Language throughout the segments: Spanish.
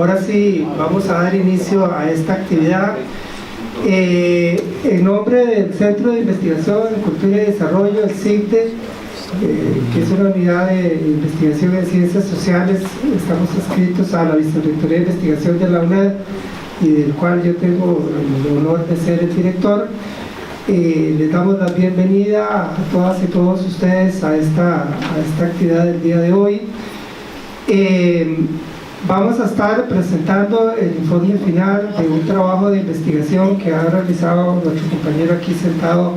ahora sí vamos a dar inicio a esta actividad. En nombre del Centro de Investigación en Cultura y Desarrollo, el CICDE, que es una unidad de investigación en ciencias sociales, estamos adscritos a la Vicerrectoría de Investigación de la UNED y del cual yo tengo el honor de ser el director. Les damos la bienvenida a todas y todos ustedes a esta actividad del día de hoy. Vamos a estar presentando el informe final de un trabajo de investigación que ha realizado nuestro compañero aquí sentado,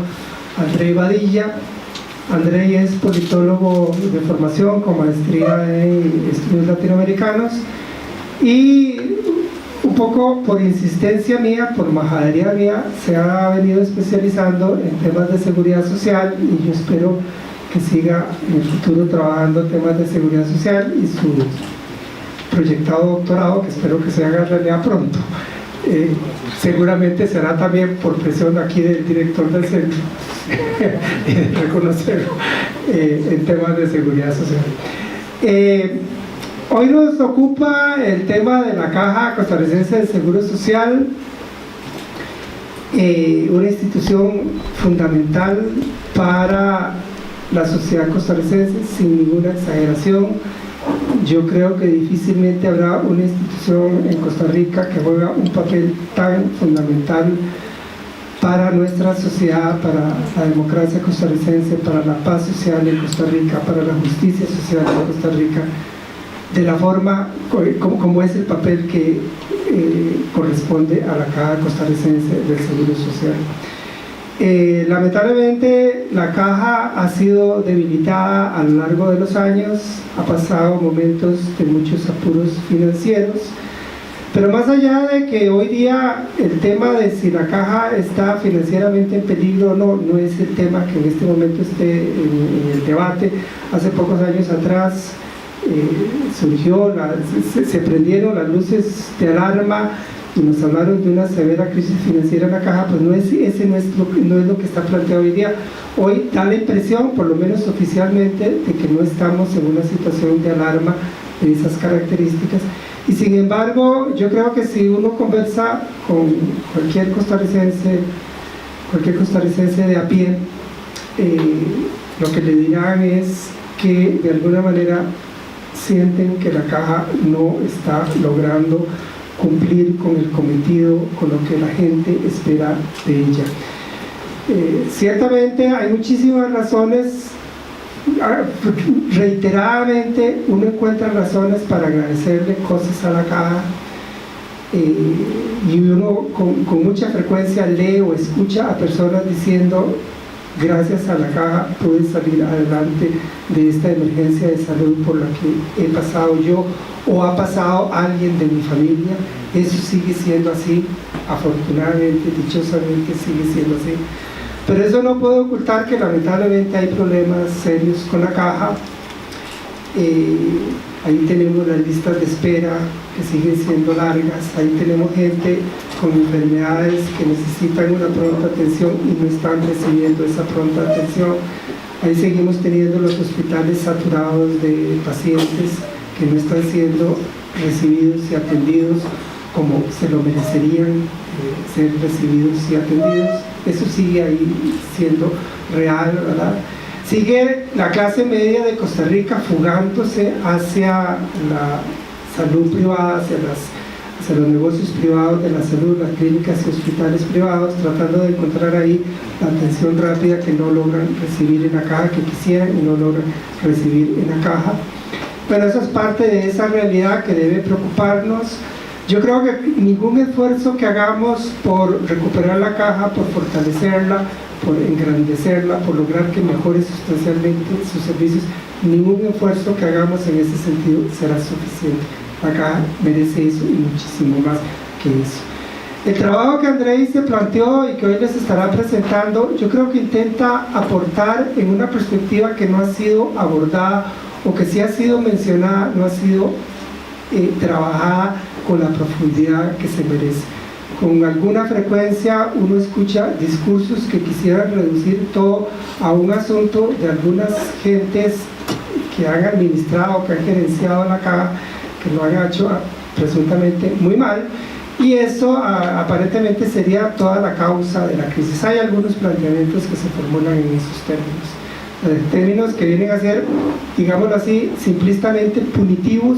Andrei Badilla. Andrei es politólogo de formación con maestría en estudios latinoamericanos y un poco por insistencia mía, por majadería mía, se ha venido especializando en temas de seguridad social y yo espero que siga en el futuro trabajando en temas de seguridad social y su proyectado doctorado, que espero que se haga realidad pronto. Seguramente será también por presión aquí del director del centro de reconocerlo en temas de seguridad social. Hoy nos ocupa el tema de la Caja Costarricense de Seguro Social, una institución fundamental para la sociedad costarricense, sin ninguna exageración. Yo creo que difícilmente habrá una institución en Costa Rica que juega un papel tan fundamental para nuestra sociedad, para la democracia costarricense, para la paz social en Costa Rica, para la justicia social en Costa Rica, de la forma como es el papel que corresponde a la Caja Costarricense del Seguro Social. Lamentablemente la Caja ha sido debilitada a lo largo de los años, ha pasado momentos de muchos apuros financieros, pero más allá de que hoy día el tema de si la Caja está financieramente en peligro o no, no es el tema que en este momento esté en el debate. Hace pocos años atrás se prendieron las luces de alarma y nos hablaron de una severa crisis financiera en la Caja. Pues no es lo que está planteado hoy día. Hoy da la impresión, por lo menos oficialmente, de que no estamos en una situación de alarma de esas características, y sin embargo yo creo que si uno conversa con cualquier costarricense de a pie, lo que le dirán es que de alguna manera sienten que la Caja no está logrando cumplir con el cometido, con lo que la gente espera de ella. Ciertamente hay muchísimas razones, reiteradamente uno encuentra razones para agradecerle cosas a la Caja, y uno con mucha frecuencia lee o escucha a personas diciendo: gracias a la Caja pude salir adelante de esta emergencia de salud por la que he pasado yo o ha pasado alguien de mi familia. Eso sigue siendo así, afortunadamente, dichosamente sigue siendo así. Pero eso no puede ocultar que lamentablemente hay problemas serios con la Caja. Ahí tenemos las listas de espera que siguen siendo largas, ahí tenemos gente con enfermedades que necesitan una pronta atención y no están recibiendo esa pronta atención. Ahí seguimos teniendo los hospitales saturados de pacientes que no están siendo recibidos y atendidos como se lo merecerían ser recibidos y atendidos. Eso sigue ahí siendo real, ¿verdad? Sigue la clase media de Costa Rica fugándose hacia la salud privada, hacia los negocios privados de la salud, las clínicas y hospitales privados, tratando de encontrar ahí la atención rápida que no logran recibir en la Caja, que quisieran y no logran recibir en la Caja. Pero eso es parte de esa realidad que debe preocuparnos. Yo creo que ningún esfuerzo que hagamos por recuperar la Caja, por fortalecerla, por engrandecerla, por lograr que mejore sustancialmente sus servicios, ningún esfuerzo que hagamos en ese sentido será suficiente. La Caja merece eso y muchísimo más que eso. El trabajo que Andrei se planteó y que hoy les estará presentando, yo creo que intenta aportar en una perspectiva que no ha sido abordada, o que sí ha sido mencionada, no ha sido trabajada con la profundidad que se merece. Con alguna frecuencia uno escucha discursos que quisieran reducir todo a un asunto de algunas gentes que han administrado, que han gerenciado la Caja, que lo han hecho presuntamente muy mal, y eso aparentemente sería toda la causa de la crisis. Hay algunos planteamientos que se formulan en esos términos que vienen a ser, digámoslo así, simplistamente punitivos,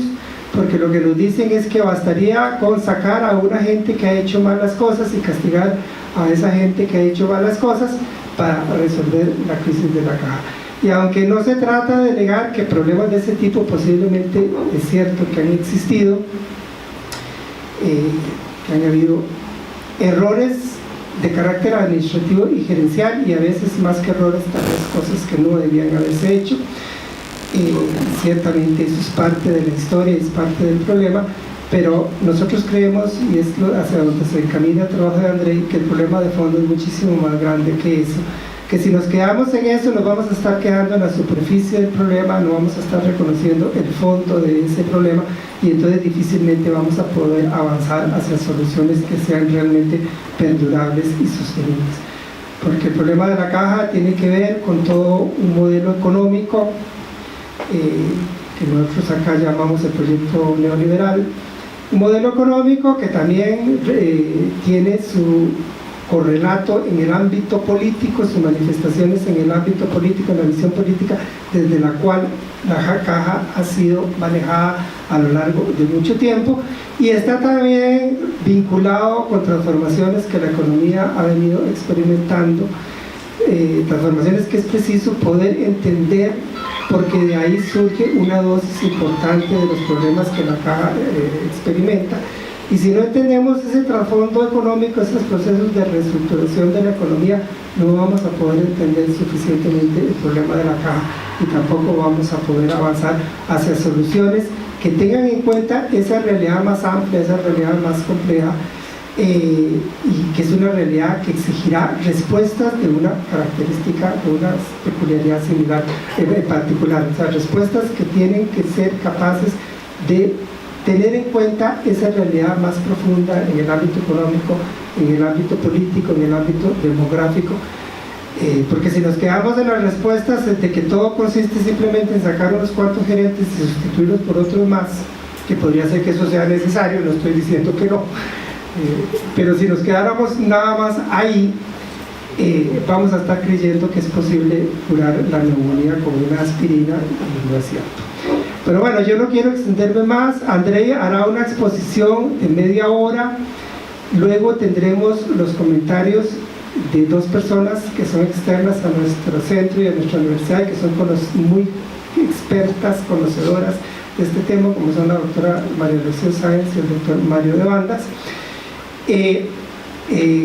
porque lo que nos dicen es que bastaría con sacar a una gente que ha hecho malas cosas y castigar a esa gente que ha hecho malas cosas para resolver la crisis de la caja. Y aunque no se trata de negar que problemas de ese tipo posiblemente es cierto que han existido, que han habido errores de carácter administrativo y gerencial, y a veces más que errores, tal vez cosas que no debían haberse hecho. Ciertamente eso es parte de la historia, es parte del problema, pero nosotros creemos, y es hacia donde se encamina el trabajo de Andrei, que el problema de fondo es muchísimo más grande que eso, que si nos quedamos en eso nos vamos a estar quedando en la superficie del problema, no vamos a estar reconociendo el fondo de ese problema, y entonces difícilmente vamos a poder avanzar hacia soluciones que sean realmente perdurables y sostenibles. Porque el problema de la caja tiene que ver con todo un modelo económico que nosotros acá llamamos el proyecto neoliberal, un modelo económico que también tiene su correlato en el ámbito político, sus manifestaciones en el ámbito político, en la visión política desde la cual la caja ha sido manejada a lo largo de mucho tiempo, y está también vinculado con transformaciones que la economía ha venido experimentando, transformaciones que es preciso poder entender, porque de ahí surge una dosis importante de los problemas que la caja experimenta. Y si no entendemos ese trasfondo económico, esos procesos de reestructuración de la economía, no vamos a poder entender suficientemente el problema de la caja, y tampoco vamos a poder avanzar hacia soluciones que tengan en cuenta esa realidad más amplia, esa realidad más compleja, y que es una realidad que exigirá respuestas de una característica, de una peculiaridad similar, en particular, o sea, respuestas que tienen que ser capaces de tener en cuenta esa realidad más profunda en el ámbito económico, en el ámbito político, en el ámbito demográfico, porque si nos quedamos en las respuestas de que todo consiste simplemente en sacar unos cuantos gerentes y sustituirlos por otros más, que podría ser que eso sea necesario, no estoy diciendo que no, pero si nos quedáramos nada más ahí, vamos a estar creyendo que es posible curar la neumonía con una aspirina, y no es cierto. Pero bueno, yo no quiero extenderme más. Andrei hará una exposición de media hora, luego tendremos los comentarios de dos personas que son externas a nuestro centro y a nuestra universidad, que son muy expertas, conocedoras de este tema, como son la doctora María Rocío Sáenz y el doctor Mario de Bandas.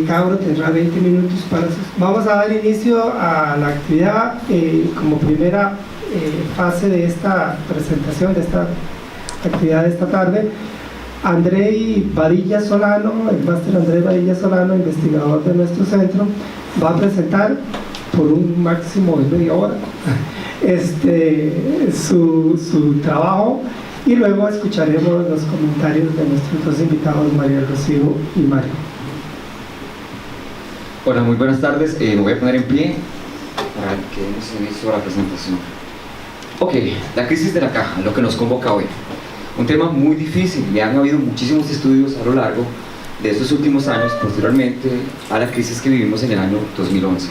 Cada uno tendrá 20 minutos para sus... Vamos a dar inicio a la actividad como primera fase de esta presentación, de esta actividad de esta tarde. Andrei Varilla Solano, el máster Andrei Varilla Solano, investigador de nuestro centro, va a presentar por un máximo de media hora su trabajo, y luego escucharemos los comentarios de nuestros dos invitados, María Rocío y Mario. Hola, muy buenas tardes. Me voy a poner en pie para que demos inicio a la presentación. Ok, la crisis de la caja, lo que nos convoca hoy. Un tema muy difícil, y han habido muchísimos estudios a lo largo de estos últimos años, posteriormente a la crisis que vivimos en el año 2011.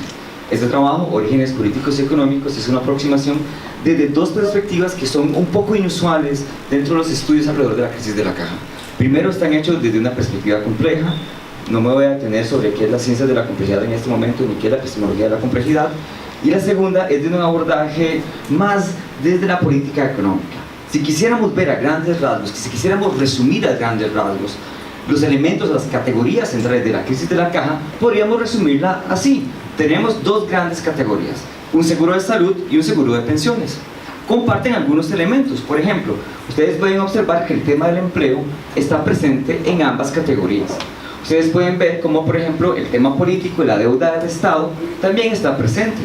Este trabajo, Orígenes Políticos y Económicos, es una aproximación desde dos perspectivas que son un poco inusuales dentro de los estudios alrededor de la crisis de la caja. Primero, están hechos desde una perspectiva compleja. No me voy a detener sobre qué es la ciencia de la complejidad en este momento, ni qué es la epistemología de la complejidad. Y la segunda es de un abordaje más desde la política económica. Si quisiéramos ver a grandes rasgos, si quisiéramos resumir a grandes rasgos los elementos, las categorías centrales de la crisis de la caja, podríamos resumirla así. Tenemos dos grandes categorías: un seguro de salud y un seguro de pensiones. Comparten algunos elementos. Por ejemplo, ustedes pueden observar que el tema del empleo está presente en ambas categorías. Ustedes pueden ver cómo, por ejemplo, el tema político y la deuda del Estado también está presente.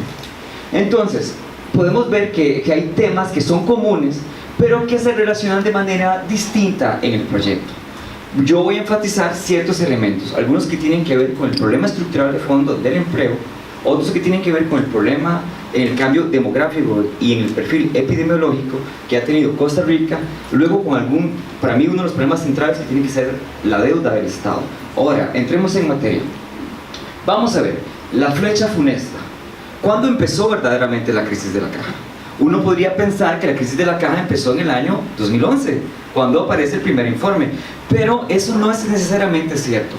Entonces, podemos ver que hay temas que son comunes, pero que se relacionan de manera distinta en el proyecto. Yo voy a enfatizar ciertos elementos, algunos que tienen que ver con el problema estructural de fondo del empleo, otros que tienen que ver con el problema, el cambio demográfico y en el perfil epidemiológico que ha tenido Costa Rica, luego con para mí uno de los problemas centrales que tiene que ser la deuda del Estado. Ahora, entremos en materia. Vamos a ver, la flecha funesta. ¿Cuándo empezó verdaderamente la crisis de la caja? Uno podría pensar que la crisis de la caja empezó en el año 2011, cuando aparece el primer informe, pero eso no es necesariamente cierto.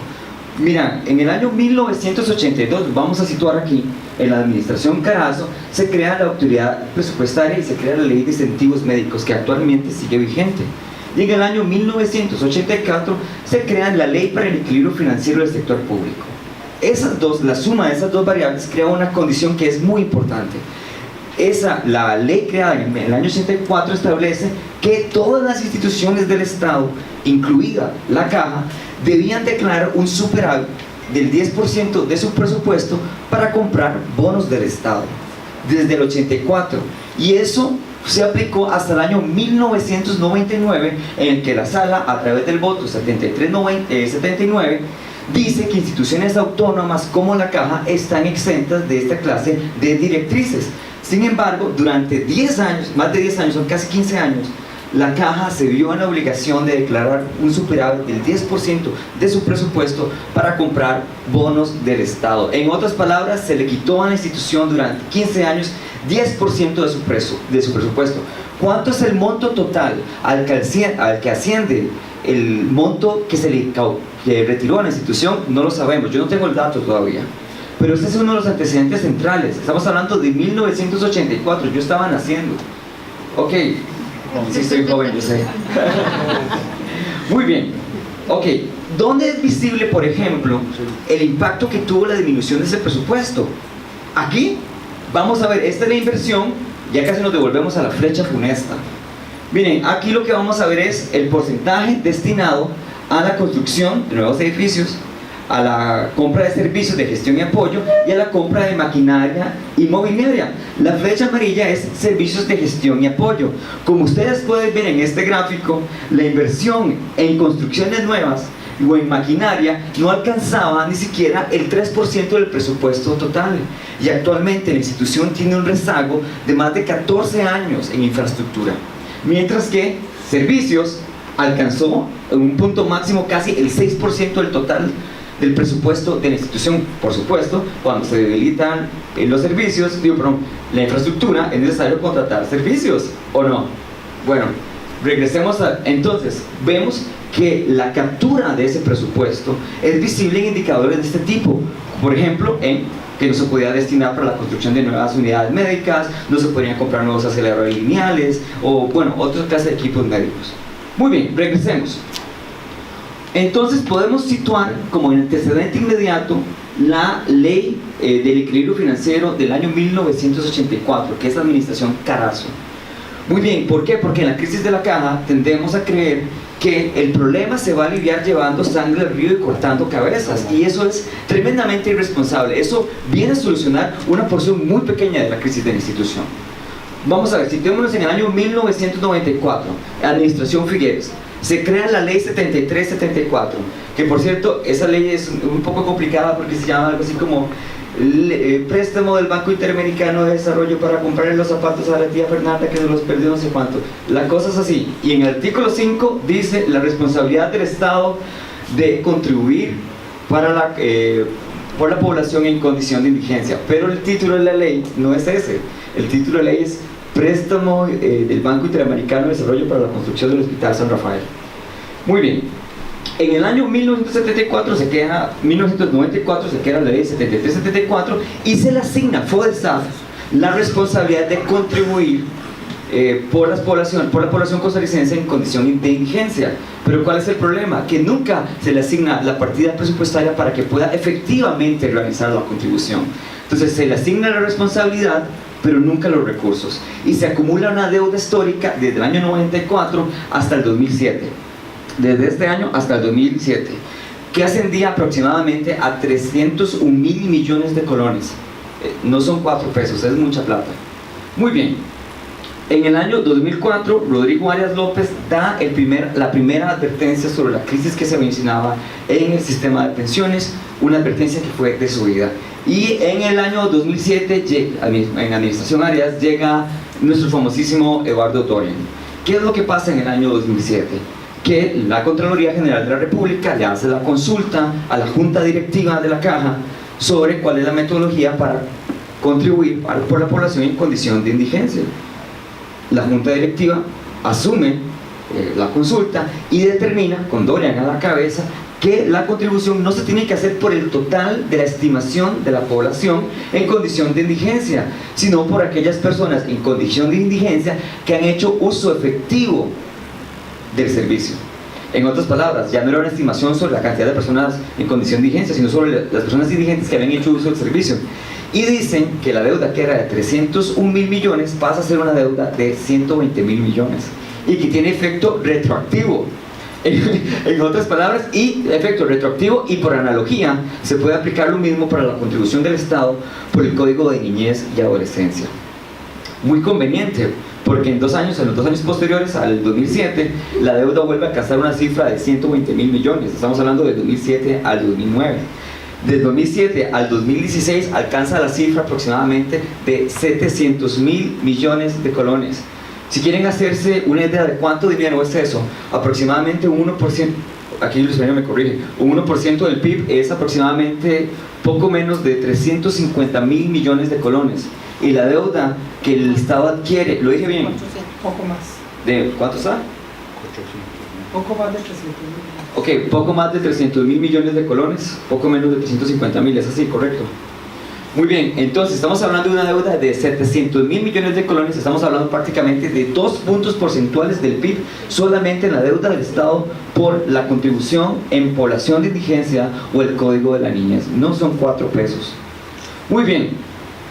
Mira, en el año 1982, vamos a situar aquí, en la administración Carazo, se crea la autoridad presupuestaria y se crea la ley de incentivos médicos, que actualmente sigue vigente. Y en el año 1984 se crea la ley para el equilibrio financiero del sector público. La suma de esas dos variables crea una condición que es muy importante. La ley creada en el año 84 establece que todas las instituciones del Estado, incluida la Caja, debían declarar un superávit del 10% de su presupuesto para comprar bonos del Estado, desde el 84. Y eso se aplicó hasta el año 1999, en el que la Sala, a través del voto 73-79, dice que instituciones autónomas como la Caja están exentas de esta clase de directrices. Sin embargo, durante 10 años, más de 10 años, son casi 15 años, la Caja se vio en la obligación de declarar un superávit del 10% de su presupuesto para comprar bonos del Estado. En otras palabras, se le quitó a la institución durante 15 años 10% de su presupuesto. ¿Cuánto es el monto total al que asciende el monto que retiró a la institución? No lo sabemos, yo no tengo el dato todavía. Pero este es uno de los antecedentes centrales. Estamos hablando de 1984, yo estaba naciendo. Ok, sí estoy joven, yo sé. Muy bien. Ok, ¿dónde es visible, por ejemplo, el impacto que tuvo la disminución de ese presupuesto? Aquí, vamos a ver, esta es la inversión, ya casi nos devolvemos a la flecha funesta. Miren, aquí lo que vamos a ver es el porcentaje destinado a la construcción de nuevos edificios, a la compra de servicios de gestión y apoyo y a la compra de maquinaria inmobiliaria. La flecha amarilla es servicios de gestión y apoyo. Como ustedes pueden ver en este gráfico, la inversión en construcciones nuevas o en maquinaria no alcanzaba ni siquiera el 3% del presupuesto total. Y actualmente la institución tiene un rezago de más de 14 años en infraestructura. Mientras que servicios alcanzó en un punto máximo casi el 6% del total del presupuesto de la institución. Por supuesto, cuando se debilitan los servicios, la infraestructura, es necesario contratar servicios, ¿o no? Bueno, regresemos entonces, vemos que la captura de ese presupuesto es visible en indicadores de este tipo. Por ejemplo, que no se podía destinar para la construcción de nuevas unidades médicas, no se podían comprar nuevos aceleradores lineales, o bueno, otra clase de equipos médicos. Muy bien, regresemos. Entonces podemos situar como antecedente inmediato la ley del equilibrio financiero del año 1984, que es la administración Carazo. Muy bien, ¿por qué? Porque en la crisis de la Caja tendemos a creer que el problema se va a aliviar llevando sangre al río y cortando cabezas, y eso es tremendamente irresponsable. Eso viene a solucionar una porción muy pequeña de la crisis de la institución. Vamos a ver, situémonos en el año 1994, administración Figueres. Se crea la ley 73-74, que por cierto, esa ley es un poco complicada porque se llama algo así como préstamo del Banco Interamericano de Desarrollo para comprarle los zapatos a la tía Fernanda que se los perdió no sé cuánto. La cosa es así, y en el artículo 5 dice la responsabilidad del Estado de contribuir por la población en condición de indigencia, pero el título de la ley no es ese. El título de la ley es préstamo del Banco Interamericano de Desarrollo para la construcción del Hospital San Rafael. Muy bien, en el año 1994 se crea la ley 73-74 y se le asigna FODESAF la responsabilidad de contribuir por la población costarricense en condición de indigencia. Pero ¿cuál es el problema? Que nunca se le asigna la partida presupuestaria para que pueda efectivamente realizar la contribución. Entonces se le asigna la responsabilidad, pero nunca los recursos, y se acumula una deuda histórica desde el año 94 hasta el 2007, desde este año hasta el 2007, que ascendía aproximadamente a 301 mil millones de colones. No son 4 pesos, es mucha plata. Muy bien, en el año 2004 Rodrigo Arias López da la primera advertencia sobre la crisis que se mencionaba en el sistema de pensiones, una advertencia que fue desoída. Y en el año 2007, en Administración Arias, llega nuestro famosísimo Eduardo Dorian. ¿Qué es lo que pasa en el año 2007? Que la Contraloría General de la República le hace la consulta a la Junta Directiva de la Caja sobre cuál es la metodología para contribuir por la población en condición de indigencia. La Junta Directiva asume la consulta y determina, con Dorian a la cabeza, que la contribución no se tiene que hacer por el total de la estimación de la población en condición de indigencia, sino por aquellas personas en condición de indigencia que han hecho uso efectivo del servicio. En otras palabras, ya no era una estimación sobre la cantidad de personas en condición de indigencia, sino sobre las personas indigentes que habían hecho uso del servicio. Y dicen que la deuda, que era de 301.000 millones, pasa a ser una deuda de 120.000 millones y que tiene efecto retroactivo. En otras palabras, y efecto retroactivo, y por analogía se puede aplicar lo mismo para la contribución del Estado por el Código de Niñez y Adolescencia. Muy conveniente, porque en los 2 años posteriores al 2007, la deuda vuelve a alcanzar una cifra de 120.000 millones. Estamos hablando del 2007 al 2009. Del 2007 al 2016 alcanza la cifra aproximadamente de 700.000 millones de colones. Si quieren hacerse una idea de cuánto dinero es eso, aproximadamente un 1%, aquí Luis Mario me corrige, un 1% del PIB es aproximadamente poco menos de 350.000 millones de colones. Y la deuda que el Estado adquiere, ¿lo dije bien? Poco más. ¿De cuánto está? 800. Poco más de 300.000. Ok, poco más de 300.000 millones de colones, poco menos de 350.000, ¿es así, correcto? Muy bien, entonces estamos hablando de una deuda de 700.000 millones de colones, estamos hablando prácticamente de 2 puntos porcentuales del PIB solamente en la deuda del Estado por la contribución en población de indigencia o el Código de la Niñez. No son 4 pesos. Muy bien,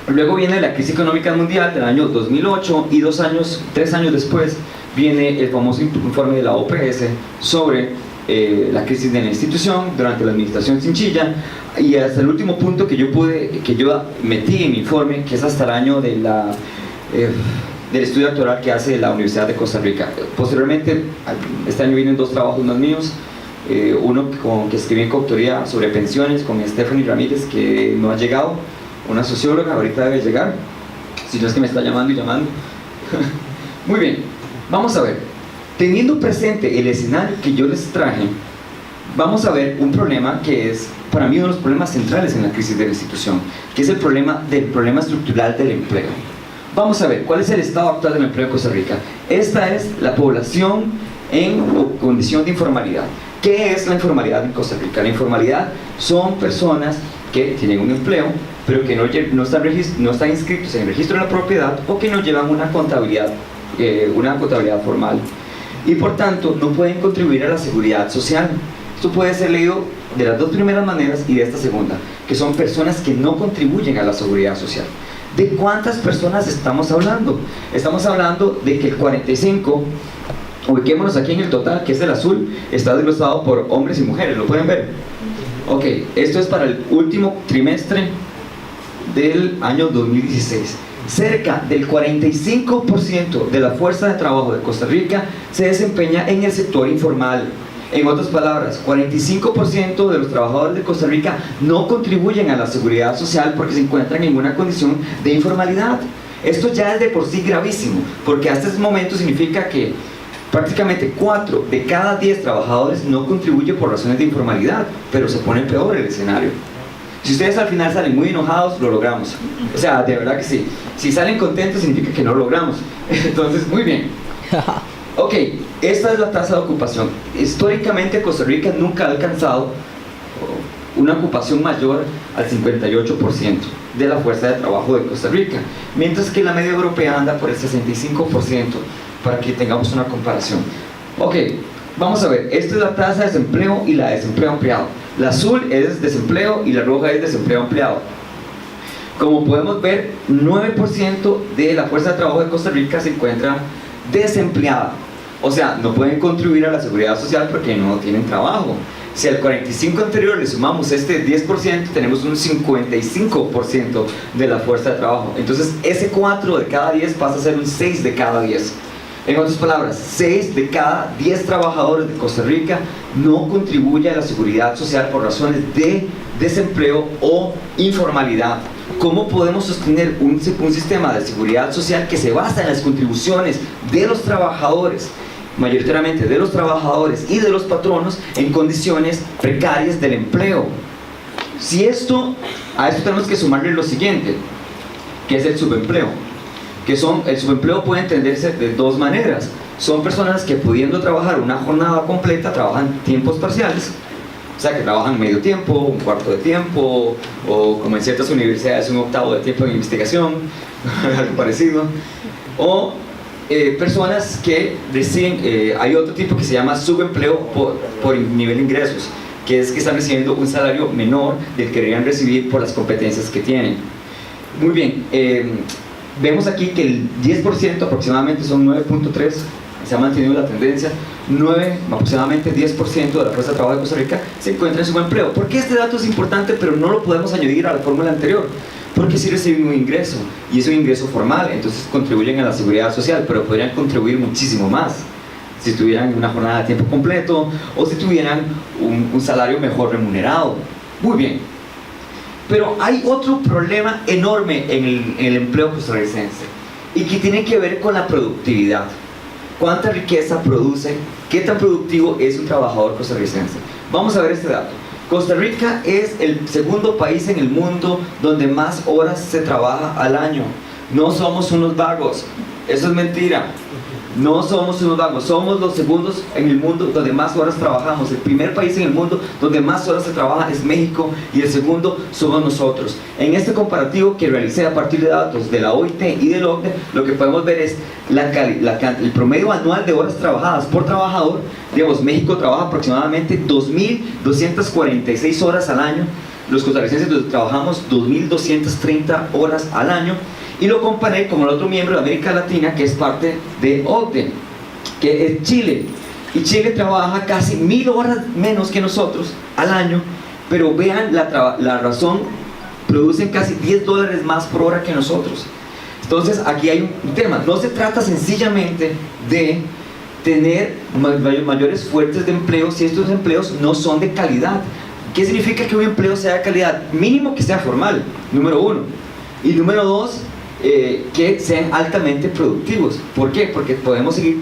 luego viene la crisis económica mundial del año 2008 y 3 años después viene el famoso informe de la OPS sobre la crisis de la institución durante la administración Chinchilla, y hasta el último punto que yo metí en mi informe, que es hasta el año del estudio doctoral que hace la Universidad de Costa Rica. Posteriormente, este año vienen 2 trabajos más míos, uno que escribí en coautoría sobre pensiones con Stephanie Ramírez, que no ha llegado, una socióloga, ahorita debe llegar, si no es que me está llamando y llamando. Muy bien, vamos a ver. Teniendo presente el escenario que yo les traje, vamos a ver un problema que es, para mí, uno de los problemas centrales en la crisis de la institución, que es el problema estructural del empleo. Vamos a ver, ¿cuál es el estado actual del empleo en Costa Rica? Esta es la población en condición de informalidad. ¿Qué es la informalidad en Costa Rica? La informalidad son personas que tienen un empleo, pero que no están inscritos en el registro de la propiedad o que no llevan una contabilidad formal, y por tanto no pueden contribuir a la seguridad social. Esto puede ser leído de las 2 primeras maneras y de esta segunda, que son personas que no contribuyen a la seguridad social. ¿De cuántas personas estamos hablando? Estamos hablando de que el 45, ubiquémonos aquí en el total, que es el azul, está desglosado por hombres y mujeres, ¿lo pueden ver? Ok, esto es para el último trimestre del año 2016. Cerca del 45% de la fuerza de trabajo de Costa Rica se desempeña en el sector informal. En otras palabras, 45% de los trabajadores de Costa Rica no contribuyen a la seguridad social porque se encuentran en una condición de informalidad. Esto ya es de por sí gravísimo, porque hasta ese momento significa que prácticamente 4 de cada 10 trabajadores no contribuyen por razones de informalidad, pero se pone peor el escenario. Si ustedes al final salen muy enojados, lo logramos. O sea, de verdad que sí. Si salen contentos, significa que no lo logramos. Entonces, muy bien. Ok, esta es la tasa de ocupación. Históricamente, Costa Rica nunca ha alcanzado una ocupación mayor al 58% de la fuerza de trabajo de Costa Rica, mientras que la media europea anda por el 65%, para que tengamos una comparación. Ok, vamos a ver. Esta es la tasa de desempleo y la de desempleo ampliado. La azul es desempleo y la roja es desempleo ampliado. Como podemos ver, 9% de la fuerza de trabajo de Costa Rica se encuentra desempleada. O sea, no pueden contribuir a la seguridad social porque no tienen trabajo. Si al 45 anterior le sumamos este 10%, tenemos un 55% de la fuerza de trabajo. Entonces, ese 4 de cada 10 pasa a ser un 6 de cada 10. En otras palabras, 6 de cada 10 trabajadores de Costa Rica no contribuyen a la seguridad social por razones de desempleo o informalidad. ¿Cómo podemos sostener un sistema de seguridad social que se basa en las contribuciones de los trabajadores, mayoritariamente de los trabajadores y de los patronos, en condiciones precarias del empleo? A esto tenemos que sumarle lo siguiente, que es el subempleo. El subempleo puede entenderse de dos maneras. Son personas que, pudiendo trabajar una jornada completa, trabajan tiempos parciales, o sea, que trabajan medio tiempo, un cuarto de tiempo, o como en ciertas universidades un octavo de tiempo en investigación, algo parecido. O personas que deciden, hay otro tipo que se llama subempleo por nivel de ingresos, que es que están recibiendo un salario menor del que deberían recibir por las competencias que tienen. Muy bien, vemos aquí que el 10% aproximadamente, son 9.3, se ha mantenido la tendencia, aproximadamente 10% de la fuerza de trabajo de Costa Rica se encuentra en subempleo. ¿Por qué este dato es importante, pero no lo podemos añadir a la fórmula anterior? Porque sí reciben un ingreso, y es un ingreso formal, entonces contribuyen a la seguridad social, pero podrían contribuir muchísimo más si tuvieran una jornada de tiempo completo o si tuvieran un salario mejor remunerado. Muy bien. Pero hay otro problema enorme en el empleo costarricense, y que tiene que ver con la productividad. ¿Cuánta riqueza produce? ¿Qué tan productivo es un trabajador costarricense? Vamos a ver este dato. Costa Rica es el segundo país en el mundo donde más horas se trabaja al año. No somos unos vagos, eso es mentira. No somos unos vagos, somos los segundos en el mundo donde más horas trabajamos. El primer país en el mundo donde más horas se trabaja es México, y el segundo somos nosotros. En este comparativo que realicé a partir de datos de la OIT y del OCDE, lo que podemos ver es el promedio anual de horas trabajadas por trabajador. Digamos, México trabaja aproximadamente 2.246 horas al año. Los costarricenses trabajamos 2.230 horas al año. Y lo comparé con el otro miembro de América Latina que es parte de OCDE, que es Chile. Y Chile trabaja casi 1.000 horas menos que nosotros al año, pero vean la razón, producen casi $10 más por hora que nosotros. Entonces aquí hay un tema, no se trata sencillamente de tener mayores fuentes de empleo si estos empleos no son de calidad. ¿Qué significa que un empleo sea de calidad? Mínimo que sea formal, número uno. Y número dos, que sean altamente productivos. ¿Por qué? Porque podemos seguir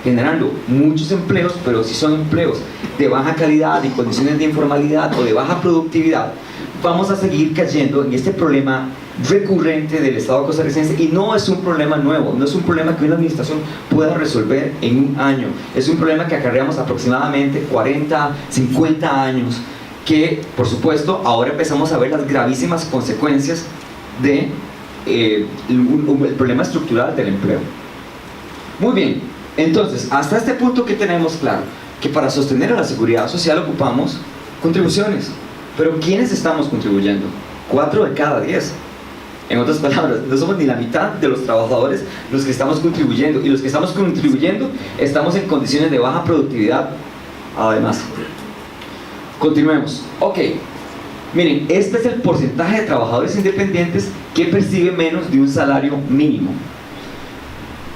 generando muchos empleos, pero si son empleos de baja calidad, en condiciones de informalidad o de baja productividad, vamos a seguir cayendo en este problema recurrente del Estado costarricense. Y no es un problema nuevo, no es un problema que una administración pueda resolver en un año. Es un problema que acarreamos aproximadamente 40, 50 años, que por supuesto ahora empezamos a ver las gravísimas consecuencias de el problema estructural del empleo. Muy bien, entonces hasta este punto que tenemos claro que para sostener a la seguridad social ocupamos contribuciones. Pero ¿quiénes estamos contribuyendo? 4 de cada 10. En otras palabras, no somos ni la mitad de los trabajadores los que estamos contribuyendo, y los que estamos contribuyendo estamos en condiciones de baja productividad además. Continuemos. Ok, miren, este es el porcentaje de trabajadores independientes que percibe menos de un salario mínimo.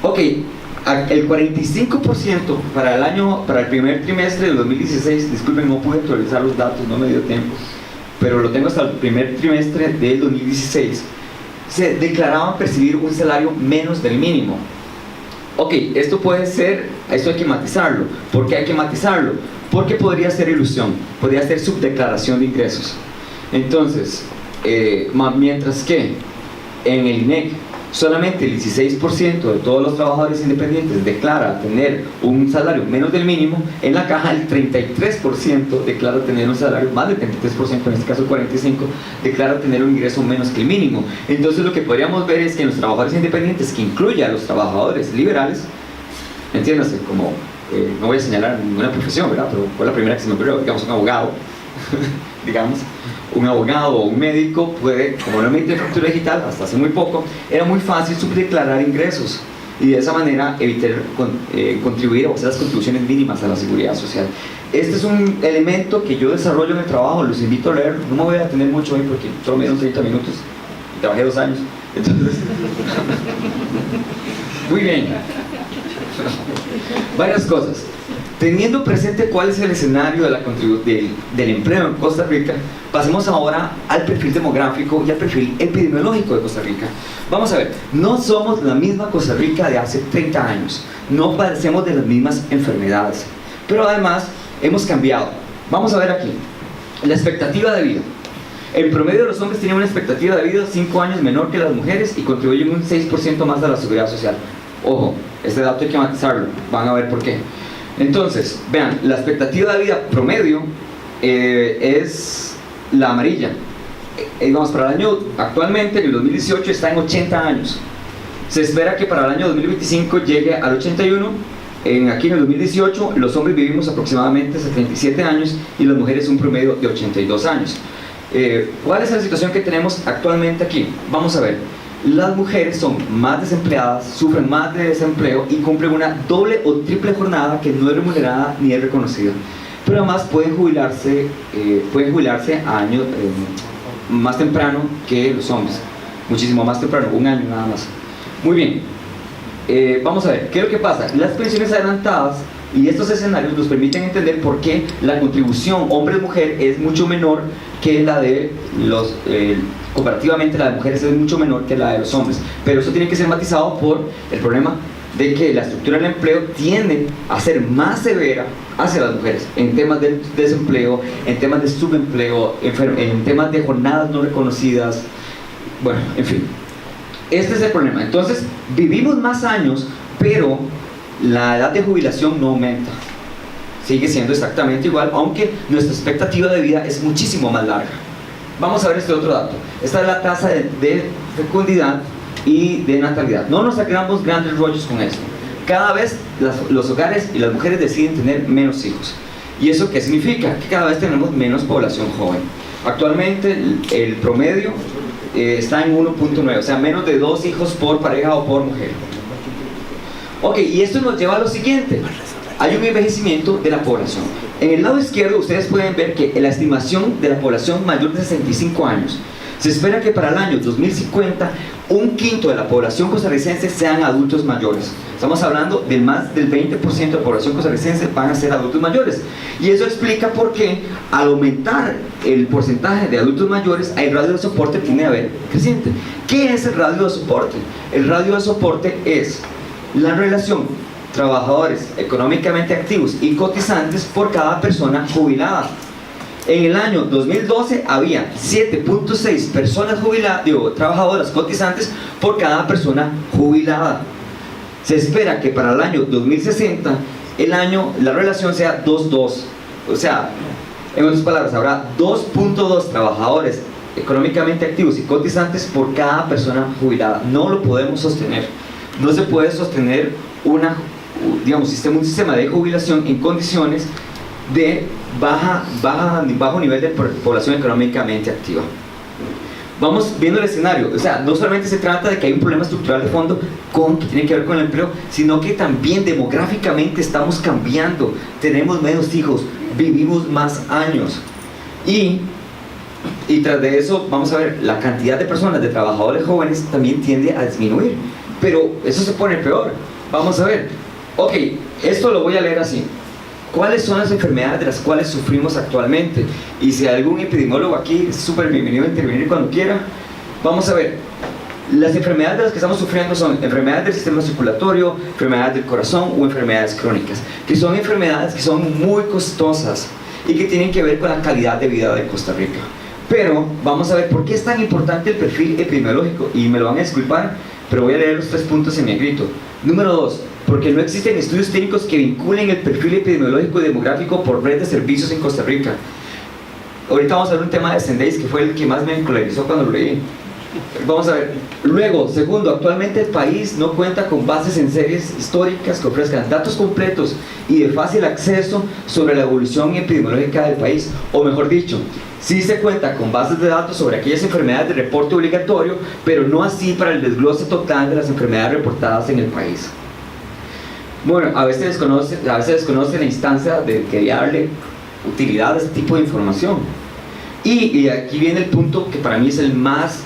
Ok, el 45% para el primer trimestre del 2016, disculpen, no pude actualizar los datos, no me dio tiempo, pero lo tengo hasta el primer trimestre del 2016, se declaraban percibir un salario menos del mínimo. Ok, esto hay que matizarlo. ¿Por qué hay que matizarlo? Porque podría ser ilusión, podría ser subdeclaración de ingresos. Entonces, mientras que en el INEC solamente el 16% de todos los trabajadores independientes declara tener un salario menos del mínimo, en la caja el 33% declara tener un salario, más del 33%, en este caso el 45%, declara tener un ingreso menos que el mínimo. Entonces lo que podríamos ver es que en los trabajadores independientes, que incluye a los trabajadores liberales, entiéndase, como, no voy a señalar ninguna profesión, ¿verdad? Pero fue la primera que se me ocurrió, digamos un abogado, digamos, un abogado o un médico puede, como no emite factura digital hasta hace muy poco, era muy fácil subdeclarar ingresos y de esa manera evitar contribuir o hacer las contribuciones mínimas a la seguridad social. Este es un elemento que yo desarrollo en el trabajo, los invito a leer. No me voy a detener mucho hoy porque solo me dieron 30 minutos y trabajé 2 años, entonces muy bien. Varias cosas. Teniendo presente cuál es el escenario del empleo en Costa Rica, pasemos ahora al perfil demográfico y al perfil epidemiológico de Costa Rica. Vamos a ver, no somos la misma Costa Rica de hace 30 años, no padecemos de las mismas enfermedades, pero además hemos cambiado. Vamos a ver aquí, la expectativa de vida. En promedio los hombres tienen una expectativa de vida 5 años menor que las mujeres y contribuyen un 6% más a la seguridad social. Ojo, este dato hay que matizarlo, van a ver por qué. Entonces, vean, la expectativa de vida promedio es la amarilla. Vamos, para el año, actualmente, en el 2018, está en 80 años. Se espera que para el año 2025 llegue al 81. Aquí en el 2018, los hombres vivimos aproximadamente 77 años y las mujeres un promedio de 82 años. ¿Cuál es la situación que tenemos actualmente aquí? Vamos a ver. Las mujeres son más desempleadas, sufren más de desempleo y cumplen una doble o triple jornada que no es remunerada ni es reconocida. Pero además pueden jubilarse a años más temprano que los hombres, muchísimo más temprano, un año nada más. Muy bien, vamos a ver, ¿qué es lo que pasa? Las pensiones adelantadas y estos escenarios nos permiten entender por qué la contribución hombre-mujer es mucho menor que la de los... comparativamente la de mujeres es mucho menor que la de los hombres, pero eso tiene que ser matizado por el problema de que la estructura del empleo tiende a ser más severa hacia las mujeres en temas de desempleo, en temas de subempleo, en temas de jornadas no reconocidas, bueno, en fin. Este es el problema. Entonces, vivimos más años, pero la edad de jubilación no aumenta. Sigue siendo exactamente igual, aunque nuestra expectativa de vida es muchísimo más larga. Vamos a ver este otro dato. Esta es la tasa de fecundidad y de natalidad. No nos hagamos grandes rollos con esto. Cada vez los hogares y las mujeres deciden tener menos hijos. ¿Y eso qué significa? Que cada vez tenemos menos población joven. Actualmente el promedio está en 1.9, o sea, menos de 2 hijos por pareja o por mujer. Ok, y esto nos lleva a lo siguiente. Hay un envejecimiento de la población. En el lado izquierdo ustedes pueden ver que en la estimación de la población mayor de 65 años se espera que para el año 2050 un quinto de la población costarricense sean adultos mayores. Estamos hablando de más del 20% de la población costarricense van a ser adultos mayores. Y eso explica por qué al aumentar el porcentaje de adultos mayores, el radio de soporte tiene a ver creciente. ¿Qué es el radio de soporte? El radio de soporte es la relación trabajadores económicamente activos y cotizantes por cada persona jubilada. En el año 2012 había 7.6 personas jubiladas, trabajadoras cotizantes por cada persona jubilada. Se espera que para el año 2060 la relación sea 2:2. O sea, en otras palabras, habrá 2.2 trabajadores económicamente activos y cotizantes por cada persona jubilada. No lo podemos sostener. No se puede sostener un sistema de jubilación en condiciones de bajo nivel de población económicamente activa. Vamos viendo el escenario. O sea, no solamente se trata de que hay un problema estructural de fondo que tiene que ver con el empleo, sino que también demográficamente estamos cambiando, tenemos menos hijos, vivimos más años y tras de eso, vamos a ver, la cantidad de personas, de trabajadores jóvenes también tiende a disminuir, pero eso se pone peor. Vamos a ver, ok, esto lo voy a leer así. ¿Cuáles son las enfermedades de las cuales sufrimos actualmente? Y si hay algún epidemiólogo aquí, es súper bienvenido a intervenir cuando quiera. Vamos a ver, las enfermedades de las que estamos sufriendo son enfermedades del sistema circulatorio, enfermedades del corazón o enfermedades crónicas, que son enfermedades que son muy costosas y que tienen que ver con la calidad de vida de Costa Rica. Pero vamos a ver por qué es tan importante el perfil epidemiológico, y me lo van a disculpar, pero voy a leer los 3 puntos en negrito. Número 2, porque no existen estudios técnicos que vinculen el perfil epidemiológico y demográfico por red de servicios en Costa Rica. Ahorita vamos a ver un tema de Sendeis que fue el que más me escolarizó cuando lo leí. Vamos a ver. Luego, segundo, actualmente el país no cuenta con bases en series históricas que ofrezcan datos completos y de fácil acceso sobre la evolución epidemiológica del país, o mejor dicho, sí se cuenta con bases de datos sobre aquellas enfermedades de reporte obligatorio, pero no así para el desglose total de las enfermedades reportadas en el país. Bueno, a veces desconoce la instancia de querer darle utilidad a este tipo de información. Y aquí viene el punto que para mí es el más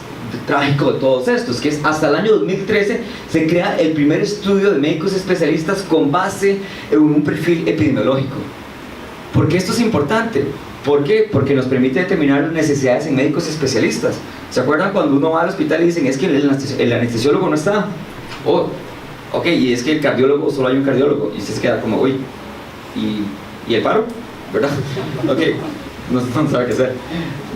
trágico de todos estos, que es hasta el año 2013 se crea el primer estudio de médicos especialistas con base en un perfil epidemiológico. ¿Por qué esto es importante? ¿Por qué? Porque nos permite determinar las necesidades en médicos especialistas. ¿Se acuerdan cuando uno va al hospital y dicen es que el anestesiólogo no está? Oh, ok, y es que el cardiólogo, solo hay un cardiólogo, y usted se queda como, uy, ¿y el paro? ¿Verdad? Ok, no sabe qué hacer.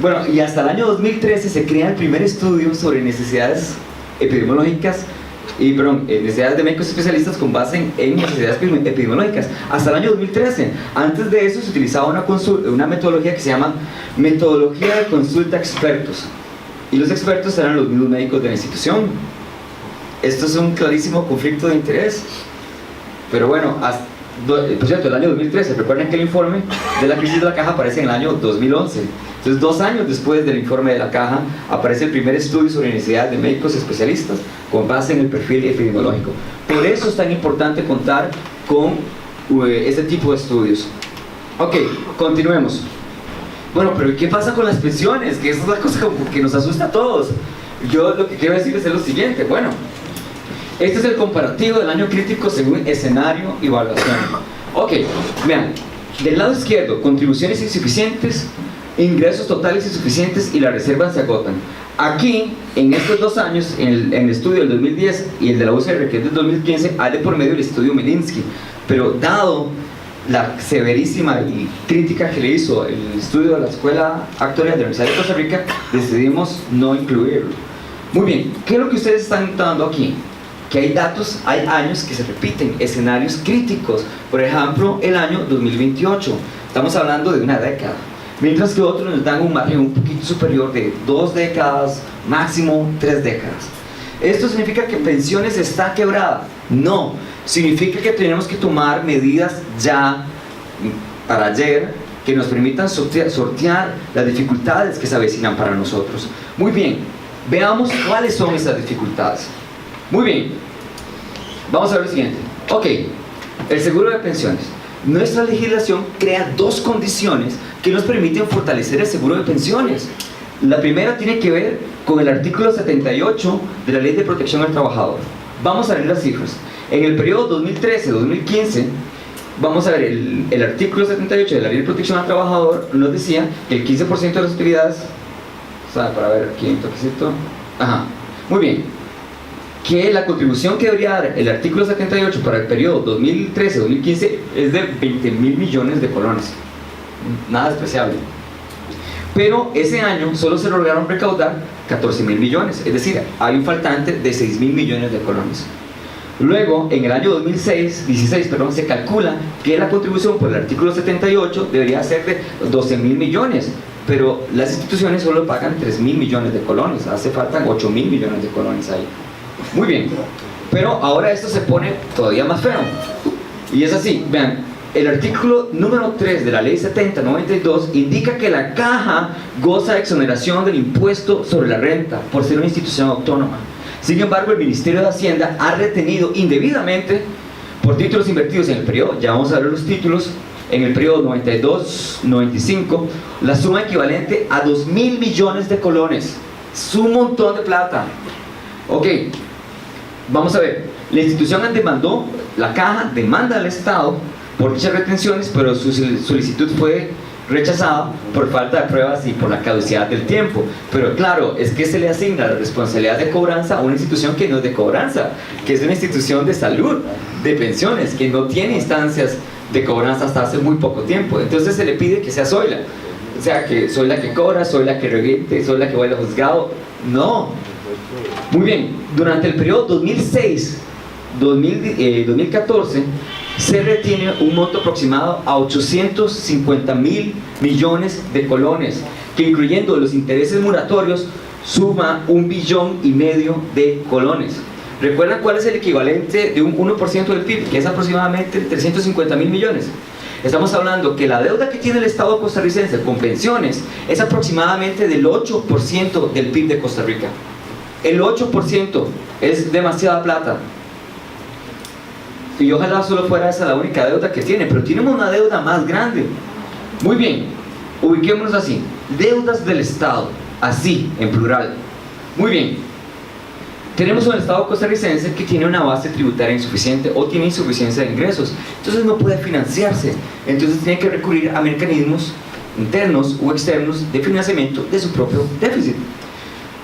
Bueno, y hasta el año 2013 se crea el primer estudio sobre necesidades epidemiológicas necesidades de médicos especialistas con base en necesidades epidemiológicas. Hasta el año 2013. Antes de eso se utilizaba una metodología que se llama metodología de consulta a expertos. Y los expertos eran los mismos médicos de la institución. Esto es un clarísimo conflicto de interés. Pero bueno, por cierto, el año 2013, recuerden que el informe de la crisis de la caja aparece en el año 2011. Entonces, 2 años después del informe de la caja, aparece el primer estudio sobre necesidades de médicos especialistas con base en el perfil epidemiológico. Por eso es tan importante contar con este tipo de estudios. Ok, continuemos. Bueno, pero ¿qué pasa con las pensiones? Que esa es la cosa que nos asusta a todos. Yo lo que quiero decirles es lo siguiente. Bueno, este es el comparativo del año crítico según escenario y evaluación. Ok, vean, del lado izquierdo, contribuciones insuficientes, ingresos totales insuficientes y las reservas se agotan. Aquí, en estos 2 años, en el estudio del 2010 y el de la UCR, que es del 2015, hay de por medio el estudio Melinsky. Pero dado la severísima y crítica que le hizo el estudio de la Escuela Actuarial de la Universidad de Costa Rica, decidimos no incluirlo. Muy bien, ¿qué es lo que ustedes están notando aquí? Que hay datos, hay años que se repiten, escenarios críticos. Por ejemplo, el año 2028, estamos hablando de una década, mientras que otros nos dan un margen un poquito superior de 2 décadas, máximo 3 décadas. ¿Esto significa que pensiones está quebrada? No, significa que tenemos que tomar medidas ya, para ayer, que nos permitan sortear las dificultades que se avecinan para nosotros. Muy bien, veamos cuáles son esas dificultades. Muy bien, vamos a ver lo siguiente. Ok, el seguro de pensiones. Nuestra legislación crea 2 condiciones que nos permiten fortalecer el seguro de pensiones. La primera tiene que ver con el artículo 78 de la Ley de Protección al Trabajador. Vamos a ver las cifras. En el periodo 2013-2015, vamos a ver el artículo 78 de la Ley de Protección al Trabajador nos decía que el 15% de las utilidades, para ver aquí un toquecito, muy bien, que la contribución que debería dar el artículo 78 para el periodo 2013-2015 es de 20.000 millones de colones. Nada despreciable. Pero ese año solo se lograron recaudar 14.000 millones, es decir, hay un faltante de 6.000 millones de colones. Luego, en el año 2016, se calcula que la contribución por el artículo 78 debería ser de 12.000 millones, pero las instituciones solo pagan 3.000 millones de colones, hace falta 8.000 millones de colones ahí. Muy bien, pero ahora esto se pone todavía más feo. Y es así, vean, el artículo número 3 de la ley 7092 indica que la caja goza de exoneración del impuesto sobre la renta por ser una institución autónoma. Sin embargo, el Ministerio de Hacienda ha retenido indebidamente por títulos invertidos en el periodo, ya vamos a ver los títulos, en el periodo 92-95, la suma equivalente a 2.000 millones de colones. Es un montón de plata. Ok, vamos a ver, la institución demandó, la caja demanda al Estado por dichas retenciones, pero su solicitud fue rechazada por falta de pruebas y por la caducidad del tiempo. Pero claro, es que se le asigna la responsabilidad de cobranza a una institución que no es de cobranza, que es una institución de salud, de pensiones, que no tiene instancias de cobranza hasta hace muy poco tiempo. Entonces se le pide que sea Zoila, o sea, que soy la que cobra, soy la que reviente, soy la que va al juzgado. No. Muy bien, durante el periodo 2006-2014 se retiene un monto aproximado a 850.000 millones de colones, que incluyendo los intereses moratorios suma 1,5 billones de colones. ¿Recuerdan cuál es el equivalente de un 1% del PIB? Que es aproximadamente 350.000 millones. Estamos hablando que la deuda que tiene el Estado costarricense con pensiones es aproximadamente del 8% del PIB de Costa Rica. El 8% es demasiada plata. Y ojalá solo fuera esa la única deuda que tiene, pero tenemos una deuda más grande. Muy bien, ubiquémonos así: deudas del Estado, así, en plural. Muy bien, tenemos un Estado costarricense que tiene una base tributaria insuficiente o tiene insuficiencia de ingresos, entonces no puede financiarse, entonces tiene que recurrir a mecanismos internos o externos de financiamiento de su propio déficit.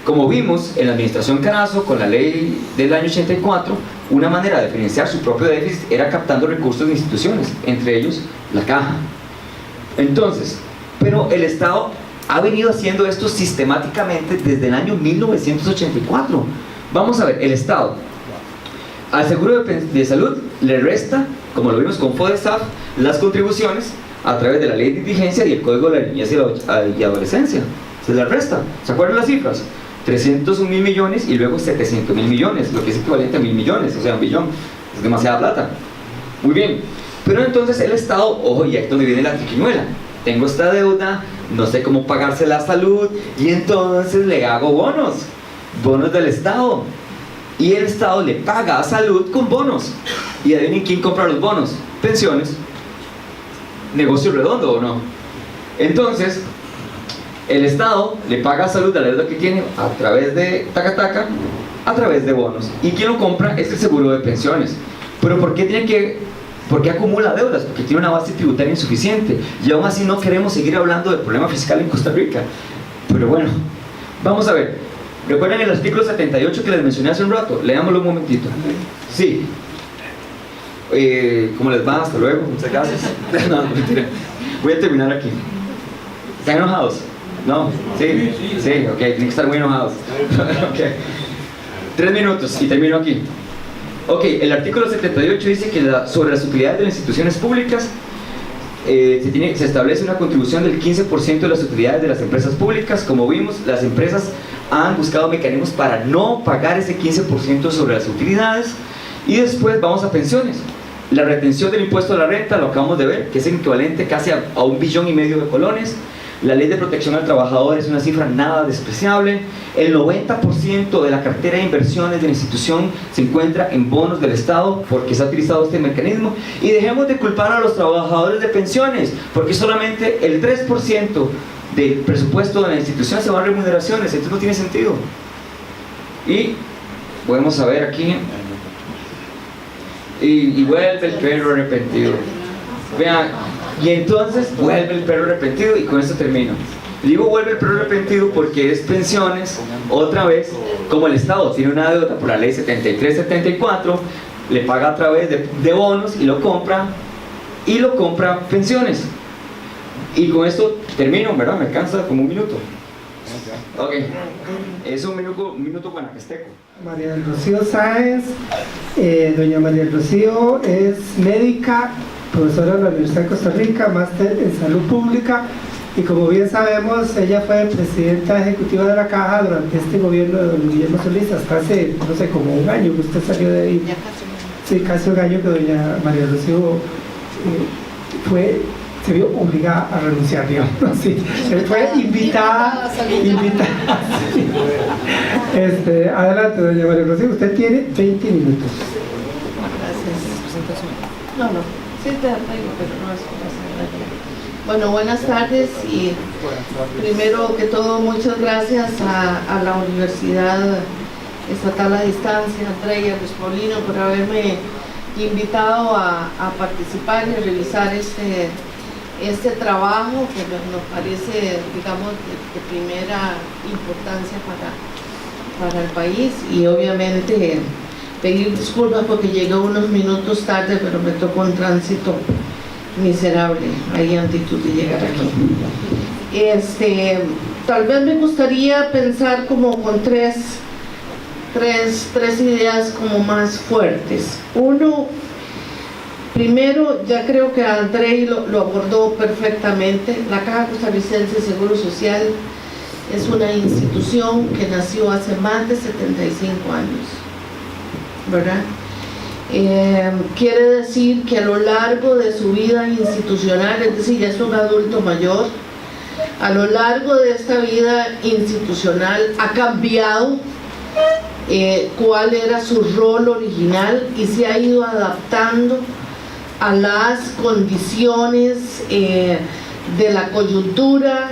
Como vimos en la administración Carazo, con la ley del año 84, una manera de financiar su propio déficit era captando recursos de instituciones, entre ellos la Caja. Entonces, pero el Estado ha venido haciendo esto sistemáticamente desde el año 1984. Vamos a ver, el Estado al seguro de salud le resta, como lo vimos con FODESAF, las contribuciones a través de la ley de indigencia y el Código de la Niñez y Adolescencia. Se les resta. ¿Se acuerdan las cifras? 301.000 millones y luego 700.000 millones, lo que es equivalente a 1.000 millones, o sea, 1 billón. Es demasiada plata. Muy bien. Pero entonces el Estado, ojo, y ahí es donde viene la triquiñuela. Tengo esta deuda, no sé cómo pagarse la salud, y entonces le hago bonos del Estado. Y el Estado le paga a salud con bonos. ¿Y adivinen quién compra los bonos? Pensiones. Negocio redondo, ¿o no? Entonces, el Estado le paga a salud la deuda que tiene a través de taca-taca, a través de bonos. ¿Y quién lo compra? Es el seguro de pensiones. Pero ¿por qué acumula deudas? Porque tiene una base tributaria insuficiente. Y aún así no queremos seguir hablando del problema fiscal en Costa Rica. Pero bueno, vamos a ver. ¿Recuerdan el artículo 78 que les mencioné hace un rato? Leámoslo un momentito. Sí. ¿Cómo les va? Hasta luego. Muchas gracias. No, mentira. Voy a terminar aquí. ¿Están enojados? ¿No? ¿Sí? Sí, ok. Tienen que estar muy enojados. Okay. 3 minutos y termino aquí. Ok, el artículo 78 dice que sobre las utilidades de las instituciones públicas se establece una contribución del 15% de las utilidades de las empresas públicas. Como vimos, las empresas han buscado mecanismos para no pagar ese 15% sobre las utilidades. Y después vamos a pensiones. La retención del impuesto a la renta, lo acabamos de ver, que es equivalente casi a 1,5 billones de colones. La ley de protección al trabajador es una cifra nada despreciable. El 90% de la cartera de inversiones de la institución se encuentra en bonos del Estado porque se ha utilizado este mecanismo. Y dejemos de culpar a los trabajadores de pensiones, porque solamente el 3% del presupuesto de la institución se va a remuneraciones. Esto no tiene sentido. Y podemos saber aquí, y vuelve el perro arrepentido. Vean, y entonces vuelve el perro arrepentido, y con esto termino. Digo vuelve el perro arrepentido porque es pensiones, otra vez, como el Estado tiene una deuda por la ley 73-74, le paga a través de bonos y lo compra pensiones. Y con esto termino, ¿verdad? Me alcanza como 1 minuto. Ok, es un minuto guanacasteco. María del Rocío Sáenz, doña María del Rocío es médica, profesora de la Universidad de Costa Rica, máster en salud pública, y como bien sabemos, ella fue presidenta ejecutiva de la Caja durante este gobierno de don Guillermo Solís, hasta hace, no sé, como 1 año que usted salió de ahí. Sí, casi 1 año que doña María del Rocío se vio obligada a renunciar, digamos, sí. Fue invitada. Adelante, doña María Rocío, usted tiene 20 minutos. Gracias. No, sí te traigo, pero no es cosa. Bueno, buenas tardes, y primero que todo, muchas gracias a la Universidad Estatal a Distancia, Andrea Luis Paulino, por haberme invitado a participar y revisar este trabajo que nos parece, digamos, de primera importancia para el país. Y obviamente pedir disculpas porque llegué unos minutos tarde, pero me tocó un tránsito miserable ahí antes de llegar aquí. Tal vez me gustaría pensar como con tres ideas como más fuertes. Uno, primero, ya creo que Andrei lo abordó perfectamente. La Caja Costarricense de Seguro Social es una institución que nació hace más de 75 años, ¿verdad? Quiere decir que a lo largo de su vida institucional, es decir, ya es un adulto mayor, a lo largo de esta vida institucional ha cambiado cuál era su rol original y se ha ido adaptando a las condiciones de la coyuntura,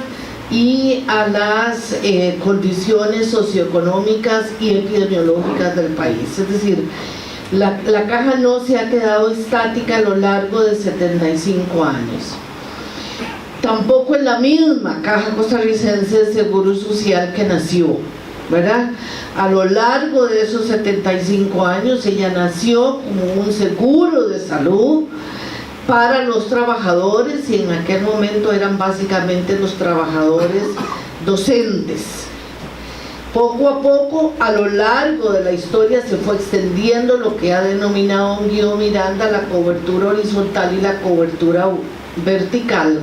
y a las condiciones socioeconómicas y epidemiológicas del país. Es decir, la caja no se ha quedado estática a lo largo de 75 años. Tampoco es la misma Caja Costarricense de Seguro Social que nació, ¿verdad? A lo largo de esos 75 años ella nació como un seguro de salud para los trabajadores, y en aquel momento eran básicamente los trabajadores docentes. Poco a poco, a lo largo de la historia, se fue extendiendo lo que ha denominado Guido Miranda la cobertura horizontal y la cobertura vertical,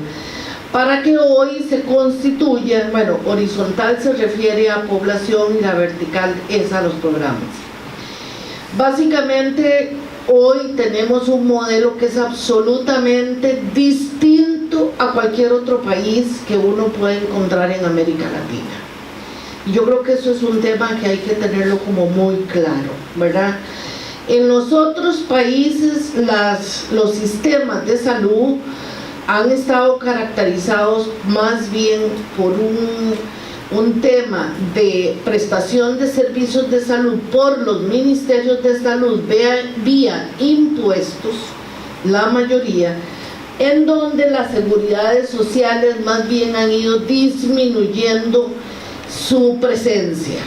para que hoy se constituya, bueno, horizontal se refiere a población y la vertical es a los programas. Básicamente, hoy tenemos un modelo que es absolutamente distinto a cualquier otro país que uno puede encontrar en América Latina. Y yo creo que eso es un tema que hay que tenerlo como muy claro, ¿verdad? En los otros países, los sistemas de salud han estado caracterizados más bien por un tema de prestación de servicios de salud por los ministerios de salud vía impuestos, la mayoría, en donde las seguridades sociales más bien han ido disminuyendo su presencia.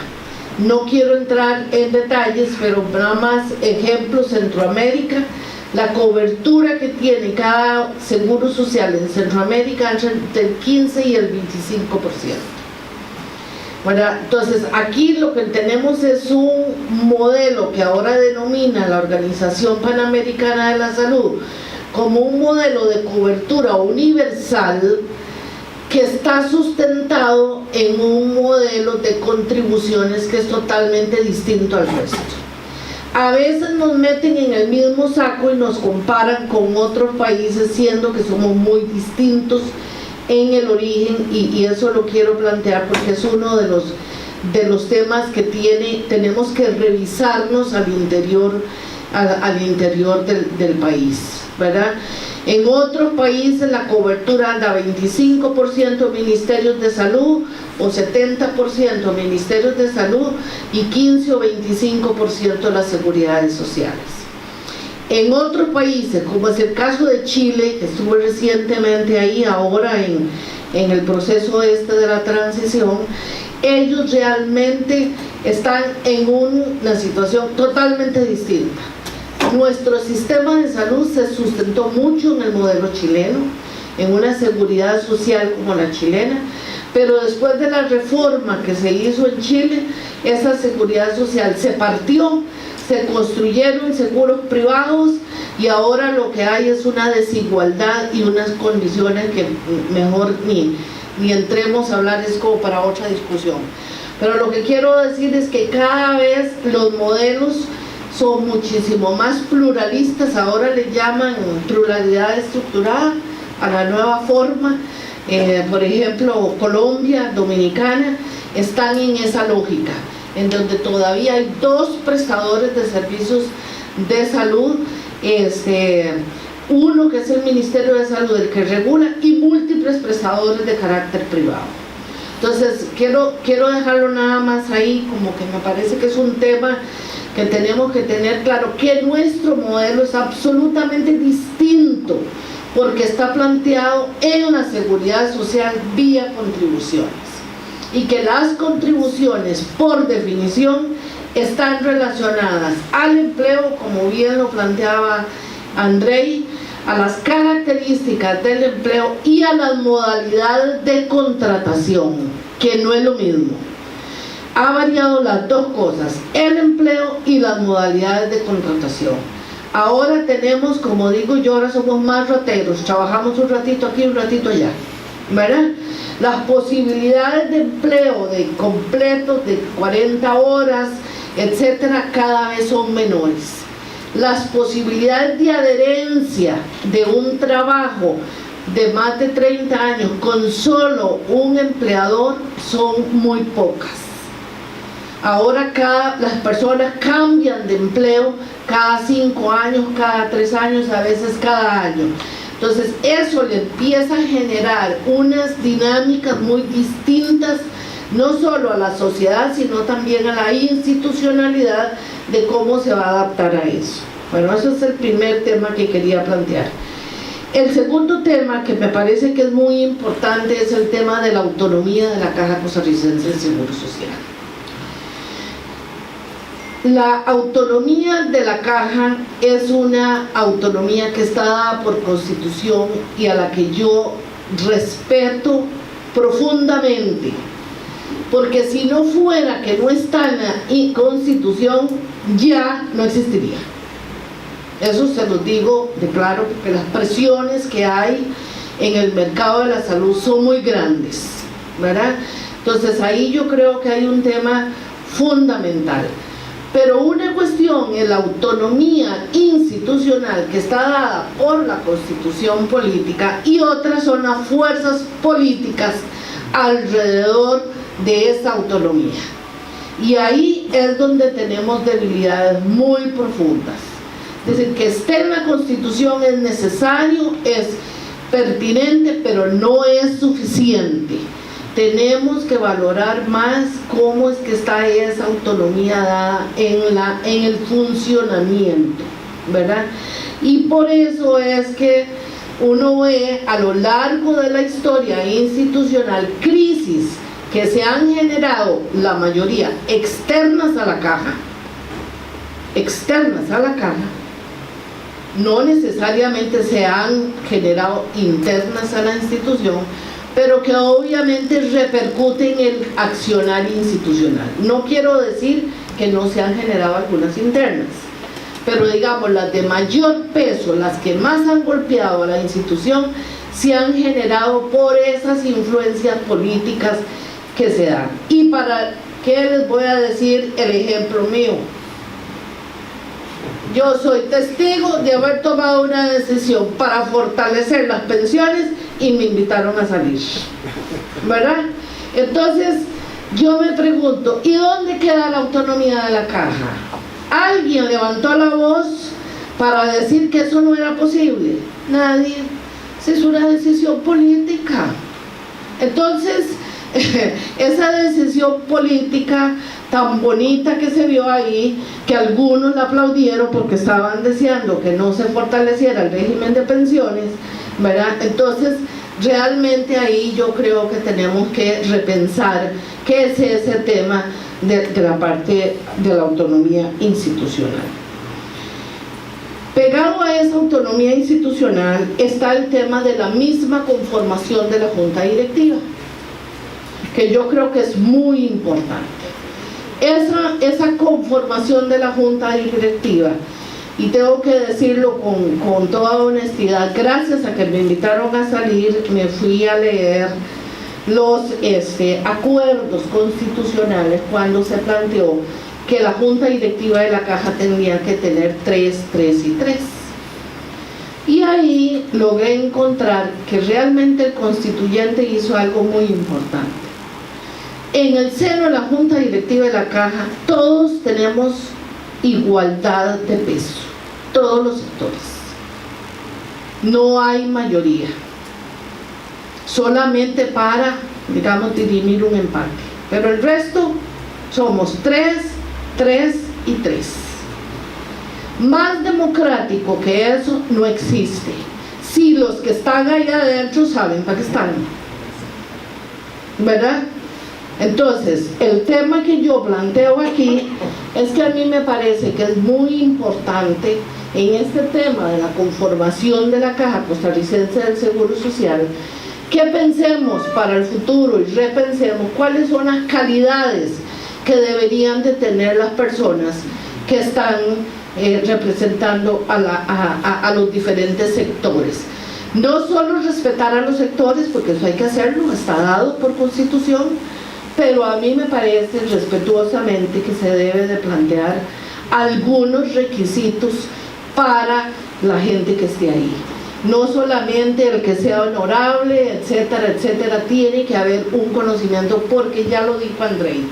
No quiero entrar en detalles, pero nada más ejemplo: Centroamérica, la cobertura que tiene cada seguro social en Centroamérica es entre el 15 y el 25%. Bueno, entonces aquí lo que tenemos es un modelo que ahora denomina la Organización Panamericana de la Salud como un modelo de cobertura universal que está sustentado en un modelo de contribuciones que es totalmente distinto al resto. A veces nos meten en el mismo saco y nos comparan con otros países, siendo que somos muy distintos en el origen, y eso lo quiero plantear porque es uno de los temas que tenemos que revisarnos al interior del país, ¿verdad? En otros países la cobertura anda 25% ministerios de salud o 70% ministerios de salud y 15 o 25% las seguridades sociales. En otros países, como es el caso de Chile, que estuve recientemente ahí, ahora en el proceso de la transición, ellos realmente están en una situación totalmente distinta. Nuestro sistema de salud se sustentó mucho en el modelo chileno, en una seguridad social como la chilena, pero después de la reforma que se hizo en Chile, esa seguridad social se partió, se construyeron seguros privados y ahora lo que hay es una desigualdad y unas condiciones que mejor ni entremos a hablar, es como para otra discusión. Pero lo que quiero decir es que cada vez los modelos son muchísimo más pluralistas. Ahora le llaman pluralidad estructurada a la nueva forma. Por ejemplo, Colombia, Dominicana, están en esa lógica, en donde todavía hay dos prestadores de servicios de salud, uno que es el Ministerio de Salud, el que regula, y múltiples prestadores de carácter privado. Entonces, quiero dejarlo nada más ahí, como que me parece que es un tema que tenemos que tener claro, que nuestro modelo es absolutamente distinto, porque está planteado en la seguridad social vía contribuciones, y que las contribuciones, por definición, están relacionadas al empleo, como bien lo planteaba Andrei, a las características del empleo y a las modalidades de contratación, que no es lo mismo. Ha variado las dos cosas, el empleo y las modalidades de contratación. Ahora tenemos, como digo yo, ahora somos más rateros, trabajamos un ratito aquí, un ratito allá, ¿verdad? Las posibilidades de empleo de completos de 40 horas, etcétera, cada vez son menores. Las posibilidades de adherencia de un trabajo de más de 30 años con solo un empleador son muy pocas. Ahora las personas cambian de empleo cada 5 años, cada 3 años, a veces cada año. Entonces eso le empieza a generar unas dinámicas muy distintas, no solo a la sociedad, sino también a la institucionalidad de cómo se va a adaptar a eso. Bueno, ese es el primer tema que quería plantear. El segundo tema que me parece que es muy importante es el tema de la autonomía de la Caja Costarricense del Seguro Social. La autonomía de la Caja es una autonomía que está dada por Constitución y a la que yo respeto profundamente, porque si no fuera que no está en la Constitución, ya no existiría. Eso se los digo de claro, porque las presiones que hay en el mercado de la salud son muy grandes, ¿verdad? Entonces ahí yo creo que hay un tema fundamental. Pero una cuestión es la autonomía institucional que está dada por la Constitución política y otras son las fuerzas políticas alrededor de esa autonomía. Y ahí es donde tenemos debilidades muy profundas. Es decir, que esté en la Constitución es necesario, es pertinente, pero no es suficiente. Tenemos que valorar más cómo es que está esa autonomía dada en el funcionamiento, ¿verdad? Y por eso es que uno ve a lo largo de la historia institucional crisis que se han generado, la mayoría externas a la Caja, no necesariamente se han generado internas a la institución, pero que obviamente repercuten en el accionar institucional. No quiero decir que no se han generado algunas internas, pero digamos las de mayor peso, las que más han golpeado a la institución, se han generado por esas influencias políticas que se dan. Y para qué les voy a decir el ejemplo mío. Yo soy testigo de haber tomado una decisión para fortalecer las pensiones y me invitaron a salir, ¿verdad? Entonces yo me pregunto, ¿y dónde queda la autonomía de la Caja? ¿Alguien levantó la voz para decir que eso no era posible? Nadie. Es una decisión política. Entonces esa decisión política tan bonita que se vio ahí, que algunos la aplaudieron porque estaban deseando que no se fortaleciera el régimen de pensiones, ¿verdad? Entonces realmente ahí yo creo que tenemos que repensar qué es ese tema de la parte de la autonomía institucional. Pegado a esa autonomía institucional está el tema de la misma conformación de la Junta Directiva, que yo creo que es muy importante. Esa conformación de la Junta Directiva, y tengo que decirlo con toda honestidad, gracias a que me invitaron a salir, me fui a leer los acuerdos constitucionales cuando se planteó que la Junta Directiva de la Caja tendría que tener 3, 3 y 3. Y ahí logré encontrar que realmente el constituyente hizo algo muy importante. En el seno de la Junta Directiva de la Caja, todos tenemos igualdad de peso, todos los sectores. No hay mayoría, solamente para, digamos, dirimir un empate. Pero el resto somos 3, 3 y 3. Más democrático que eso no existe. Si los que están ahí adentro saben para qué están, ¿verdad? Entonces, el tema que yo planteo aquí es que a mí me parece que es muy importante en este tema de la conformación de la Caja Costarricense del Seguro Social, que pensemos para el futuro y repensemos cuáles son las calidades que deberían de tener las personas que están representando a los diferentes sectores. No solo respetar a los sectores, porque eso hay que hacerlo, está dado por Constitución, pero a mí me parece respetuosamente que se debe de plantear algunos requisitos para la gente que esté ahí. No solamente el que sea honorable, etcétera, etcétera, tiene que haber un conocimiento, porque ya lo dijo Andrei,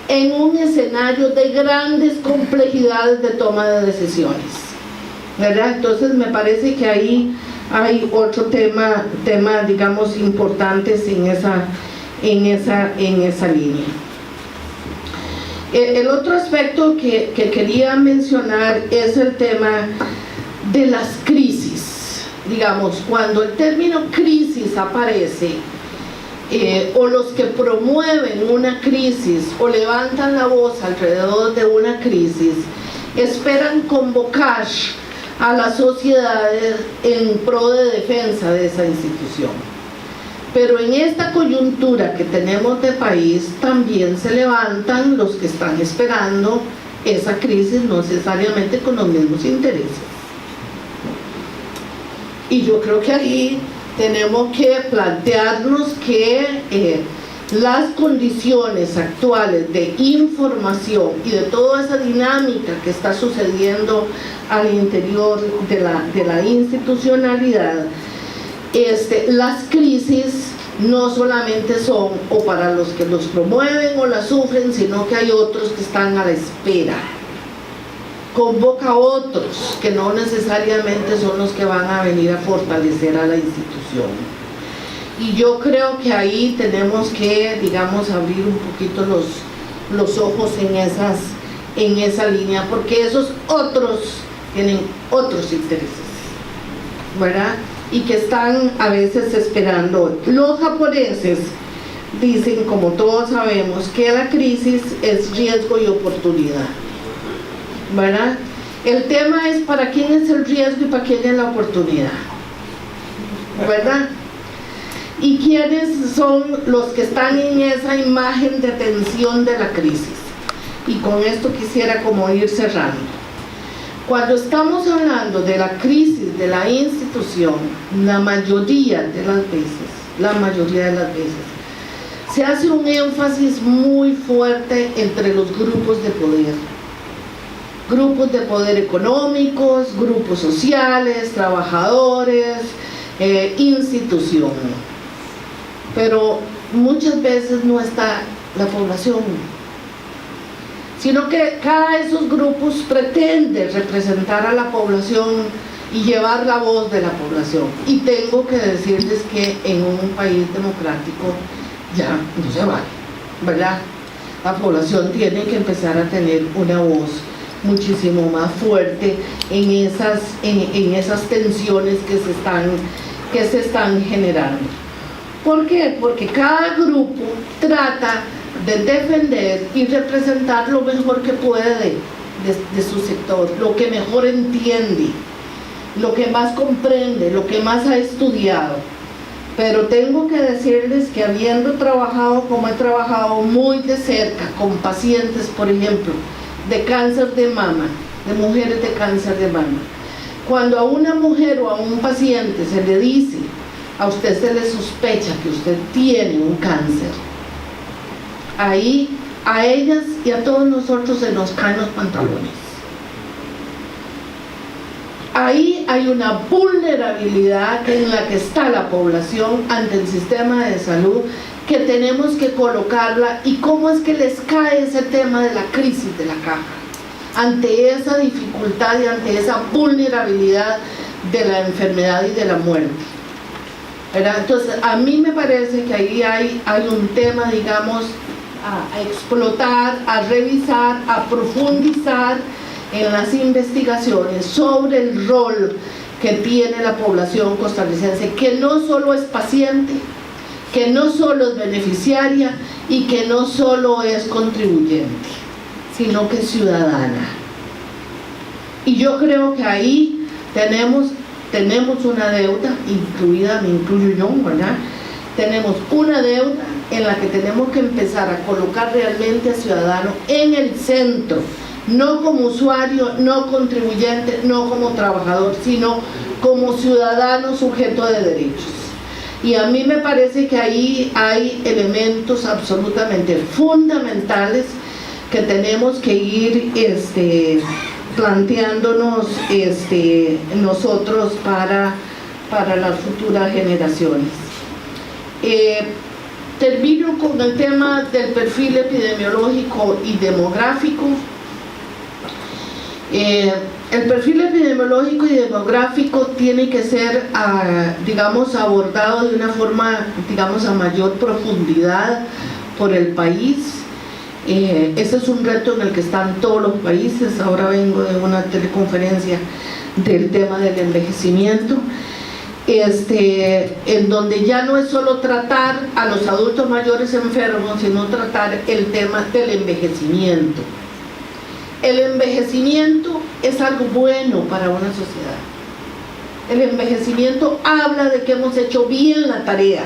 en un escenario de grandes complejidades de toma de decisiones, ¿verdad? Entonces me parece que ahí hay otro tema digamos, importantes en esa línea. El otro aspecto que quería mencionar es el tema de las crisis. Digamos, cuando el término crisis aparece, o los que promueven una crisis o levantan la voz alrededor de una crisis, esperan convocar a las sociedades en pro de defensa de esa institución. Pero en esta coyuntura que tenemos de país, también se levantan los que están esperando esa crisis, no necesariamente con los mismos intereses. Y yo creo que ahí tenemos que plantearnos que las condiciones actuales de información y de toda esa dinámica que está sucediendo al interior de la institucionalidad, las crisis no solamente son o para los que los promueven o las sufren, sino que hay otros que están a la espera. Convoca a otros que no necesariamente son los que van a venir a fortalecer a la institución. Y yo creo que ahí tenemos que, digamos, abrir un poquito los ojos en esa línea, porque esos otros tienen otros intereses, ¿verdad? Y que están a veces esperando. Los japoneses dicen, como todos sabemos, que la crisis es riesgo y oportunidad, ¿verdad? El tema es para quién es el riesgo y para quién es la oportunidad, ¿verdad? Y quiénes son los que están en esa imagen de tensión de la crisis. Y con esto quisiera como ir cerrando. Cuando estamos hablando de la crisis de la institución, la mayoría de las veces, se hace un énfasis muy fuerte entre los grupos de poder económicos, grupos sociales, trabajadores, instituciones. Pero muchas veces no está la población, sino que cada de esos grupos pretende representar a la población y llevar la voz de la población. Y tengo que decirles que en un país democrático ya no se vale, ¿verdad? La población tiene que empezar a tener una voz muchísimo más fuerte en esas tensiones que se están generando. ¿Por qué? Porque cada grupo trata de defender y representar lo mejor que puede de su sector, lo que mejor entiende, lo que más comprende, lo que más ha estudiado. Pero tengo que decirles que habiendo trabajado como he trabajado muy de cerca con pacientes, por ejemplo, de cáncer de mama, de mujeres de cáncer de mama, cuando a una mujer o a un paciente se le dice, a usted se le sospecha que usted tiene un cáncer, ahí a ellas y a todos nosotros se nos caen los pantalones. Ahí hay una vulnerabilidad en la que está la población ante el sistema de salud, que tenemos que colocarla. ¿Y cómo es que les cae ese tema de la crisis de la caja? Ante esa dificultad y ante esa vulnerabilidad de la enfermedad y de la muerte, ¿verdad? Entonces, a mí me parece que ahí hay un tema, digamos, a explotar, a revisar, a profundizar en las investigaciones sobre el rol que tiene la población costarricense, que no solo es paciente, que no solo es beneficiaria y que no solo es contribuyente, sino que es ciudadana. Y yo creo que ahí tenemos una deuda, me incluyo yo, ¿verdad? Tenemos una deuda en la que tenemos que empezar a colocar realmente al ciudadano en el centro, no como usuario, no contribuyente, no como trabajador, sino como ciudadano sujeto de derechos. Y a mí me parece que ahí hay elementos absolutamente fundamentales que tenemos que ir planteándonos nosotros para las futuras generaciones. Termino con el tema del perfil epidemiológico y demográfico. El perfil epidemiológico y demográfico tiene que ser, digamos, abordado de una forma, digamos, a mayor profundidad por el país. Ese es un reto en el que están todos los países. Ahora vengo de una teleconferencia del tema del envejecimiento, en donde ya no es solo tratar a los adultos mayores enfermos, sino tratar el tema del envejecimiento. El envejecimiento es algo bueno para una sociedad. El envejecimiento habla de que hemos hecho bien la tarea.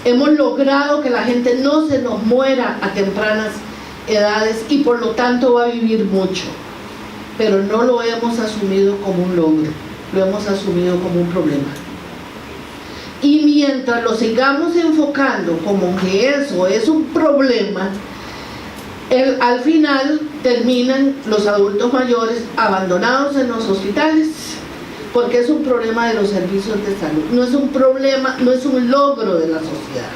Hemos logrado que la gente no se nos muera a tempranas edades y por lo tanto va a vivir mucho. Pero no lo hemos asumido como un logro, lo hemos asumido como un problema. Y mientras lo sigamos enfocando como que eso es un problema, al final terminan los adultos mayores abandonados en los hospitales, porque es un problema de los servicios de salud, no es un problema, no es un logro de la sociedad.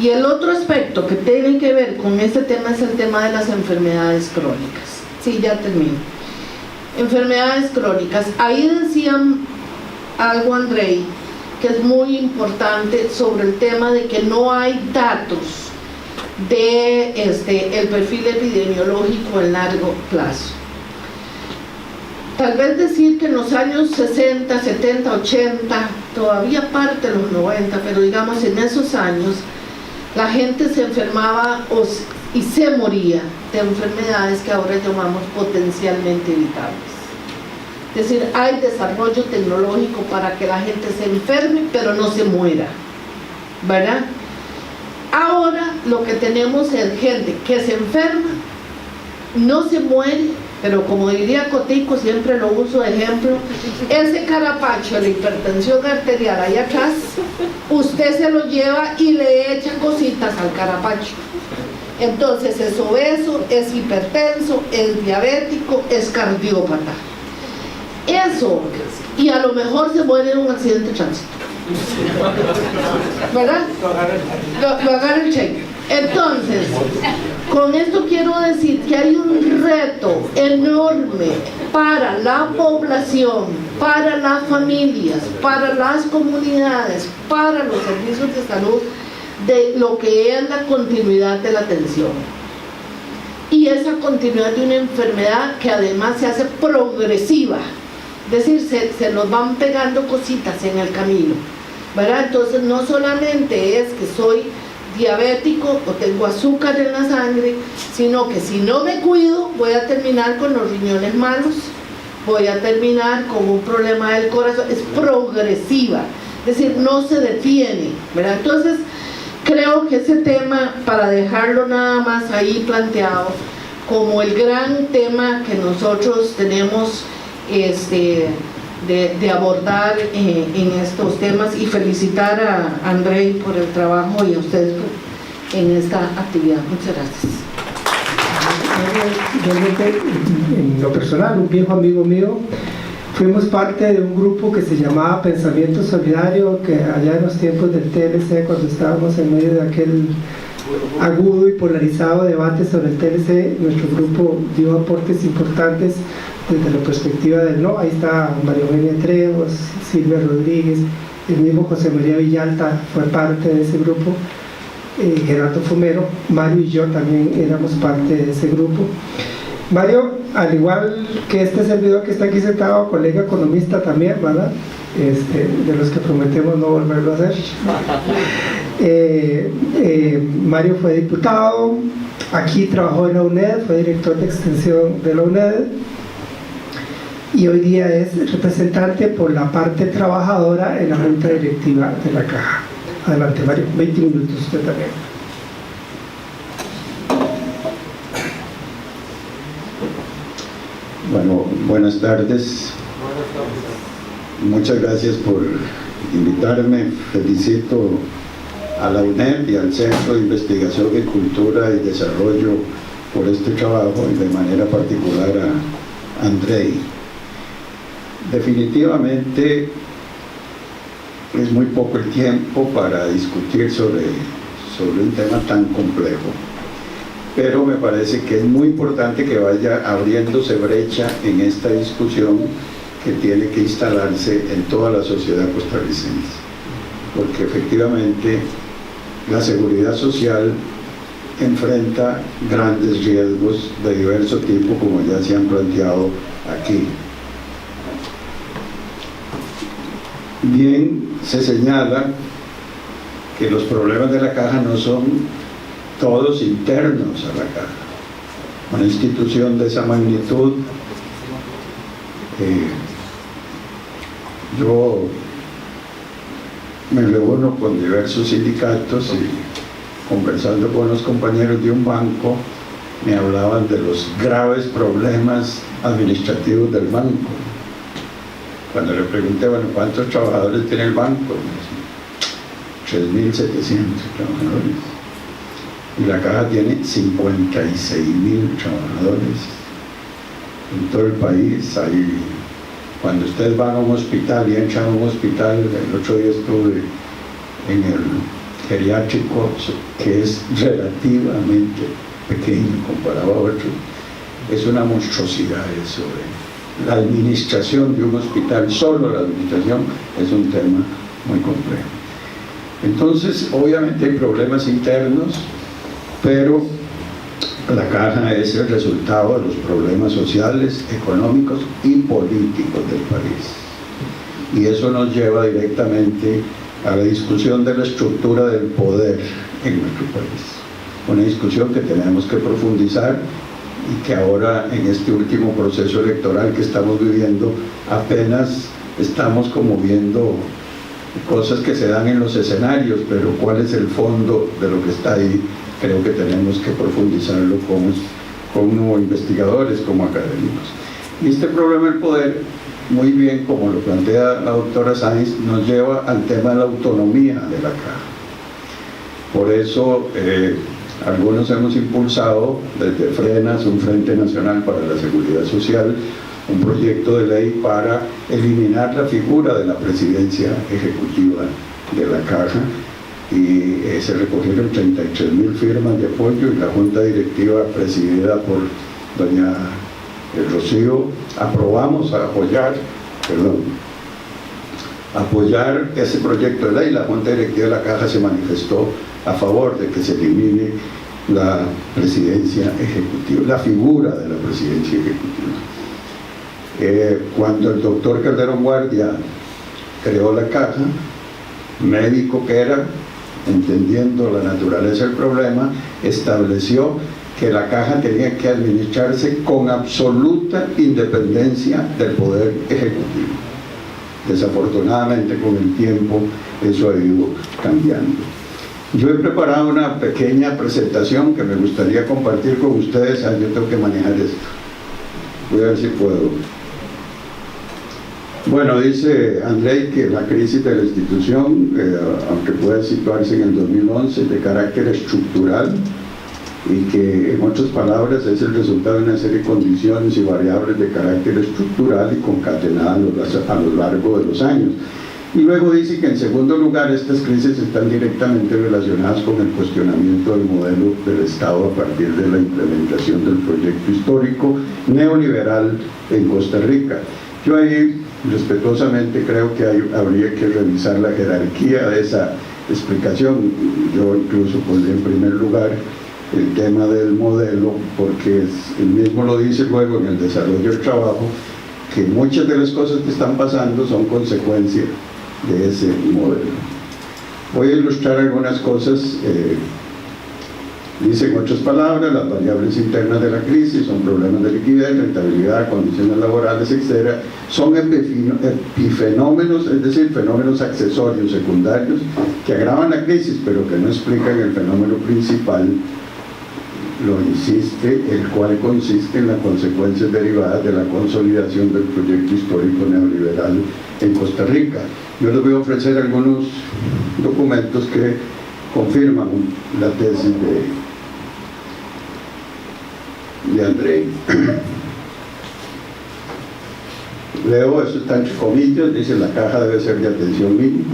Y el otro aspecto que tiene que ver con este tema es el tema de las enfermedades crónicas. Sí, ya termino. Enfermedades crónicas. Ahí decían algo, Andrei, que es muy importante sobre el tema de que no hay datos de el perfil epidemiológico en largo plazo. Tal vez decir que en los años 60, 70, 80, todavía parte de los 90, pero digamos en esos años, la gente se enfermaba y se moría de enfermedades que ahora llamamos potencialmente evitables. Es decir, hay desarrollo tecnológico para que la gente se enferme, pero no se muera, ¿verdad? Ahora lo que tenemos es gente que se enferma, no se muere, pero como diría Cotico, siempre lo uso de ejemplo, ese carapacho de la hipertensión arterial ahí atrás, usted se lo lleva y le echa cositas al carapacho. Entonces es obeso, es hipertenso, es diabético, es cardiópata. Eso, y a lo mejor se muere en un accidente de tránsito, ¿verdad? Lo agarra el cheque. Entonces, con esto quiero decir que hay un reto enorme para la población, para las familias, para las comunidades, para los servicios de salud, de lo que es la continuidad de la atención. Y esa continuidad de una enfermedad que además se hace progresiva. Es decir, se nos van pegando cositas en el camino, ¿verdad? Entonces no solamente es que soy diabético o tengo azúcar en la sangre, sino que si no me cuido voy a terminar con los riñones malos, voy a terminar con un problema del corazón. Es progresiva, es decir, no se detiene, ¿verdad? Entonces creo que ese tema, para dejarlo nada más ahí planteado como el gran tema que nosotros tenemos de abordar en estos temas, y felicitar a Andrei por el trabajo y a ustedes en esta actividad. Muchas gracias. Realmente, en lo personal, un viejo amigo mío, fuimos parte de un grupo que se llamaba Pensamiento Solidario, que allá en los tiempos del TLC, cuando estábamos en medio de aquel agudo y polarizado debate sobre el TLC, nuestro grupo dio aportes importantes desde la perspectiva del no. Ahí está María Eugenia Trejos, Silvia Rodríguez, el mismo José María Villalta fue parte de ese grupo, Gerardo Fumero, Mario y yo también éramos parte de ese grupo. Mario, al igual que este servidor que está aquí sentado, colega economista también, ¿verdad? De los que prometemos no volverlo a hacer. Mario fue diputado, aquí trabajó en la UNED, fue director de extensión de la UNED, y hoy día es representante por la parte trabajadora en la junta directiva de la Caja. Adelante, Mario, 20 minutos usted también. Bueno, buenas tardes. Muchas gracias por invitarme. Felicito a la UNED y al Centro de Investigación en Cultura y Desarrollo por este trabajo, y de manera particular a Andrei. Definitivamente es muy poco el tiempo para discutir sobre un tema tan complejo. pero me parece que es muy importante que vaya abriéndose brecha en esta discusión que tiene que instalarse en toda la sociedad costarricense, porque efectivamente la seguridad social enfrenta grandes riesgos de diverso tipo, como ya se han planteado aquí. Bien, se señala que los problemas de la caja no son todos internos a la caja. Una institución de esa magnitud, yo me reúno con diversos sindicatos y conversando con los compañeros de un banco me hablaban de los graves problemas administrativos del banco. Cuando le pregunté, bueno, ¿cuántos trabajadores tiene el banco? 3.700 trabajadores. Y la caja tiene 56.000 trabajadores. En todo el país hay... Cuando ustedes van a un hospital y entran a un hospital, el otro día estuve en el geriátrico, que es relativamente pequeño comparado a otros, es una monstruosidad eso. La administración de un hospital, solo la administración, es un tema muy complejo. Entonces, obviamente hay problemas internos, pero la caja es el resultado de los problemas sociales, económicos y políticos del país. Y eso nos lleva directamente a la discusión de la estructura del poder en nuestro país. Una discusión que tenemos que profundizar y que ahora en este último proceso electoral que estamos viviendo apenas estamos como viendo cosas que se dan en los escenarios, pero cuál es el fondo de lo que está ahí, creo que tenemos que profundizarlo como investigadores, como académicos. Y este problema del poder, muy bien como lo plantea la doctora Sáenz, nos lleva al tema de la autonomía de la caja. Por eso algunos hemos impulsado desde FRENAS, un Frente Nacional para la Seguridad Social, un proyecto de ley para eliminar la figura de la presidencia ejecutiva de la caja, y se recogieron 33.000 firmas de apoyo, y la junta directiva presidida por doña Rocío aprobamos apoyar ese proyecto de ley. La junta directiva de la caja se manifestó a favor de que se elimine la presidencia ejecutiva, la figura de la presidencia ejecutiva. Cuando el doctor Calderón Guardia creó la caja, médico que era, entendiendo la naturaleza del problema, estableció que la caja tenía que administrarse con absoluta independencia del poder ejecutivo. Desafortunadamente, con el tiempo eso ha ido cambiando. Yo he preparado una pequeña presentación que me gustaría compartir con ustedes. Yo tengo que manejar esto. Voy a ver si puedo. Bueno, dice Andrei que la crisis de la institución, aunque puede situarse en el 2011, es de carácter estructural, y que en otras palabras es el resultado de una serie de condiciones y variables de carácter estructural y concatenadas a lo largo de los años. Y luego dice que en segundo lugar estas crisis están directamente relacionadas con el cuestionamiento del modelo del Estado a partir de la implementación del proyecto histórico neoliberal en Costa Rica. Yo ahí respetuosamente creo que habría que revisar la jerarquía de esa explicación. Yo incluso pondría en primer lugar el tema del modelo, porque él mismo lo dice luego en el desarrollo del trabajo, que muchas de las cosas que están pasando son consecuencia de ese modelo. Voy a ilustrar algunas cosas. Dice en otras palabras, las variables internas de la crisis son problemas de liquidez, rentabilidad, condiciones laborales, etc. Son epifenómenos, es decir, fenómenos accesorios, secundarios, que agravan la crisis, pero que no explican el fenómeno principal, el cual consiste en las consecuencias derivadas de la consolidación del proyecto histórico neoliberal en Costa Rica. Yo les voy a ofrecer algunos documentos que confirman la tesis de Andrei. Leo, eso está entre comillas, dice: la caja debe ser de atención mínima.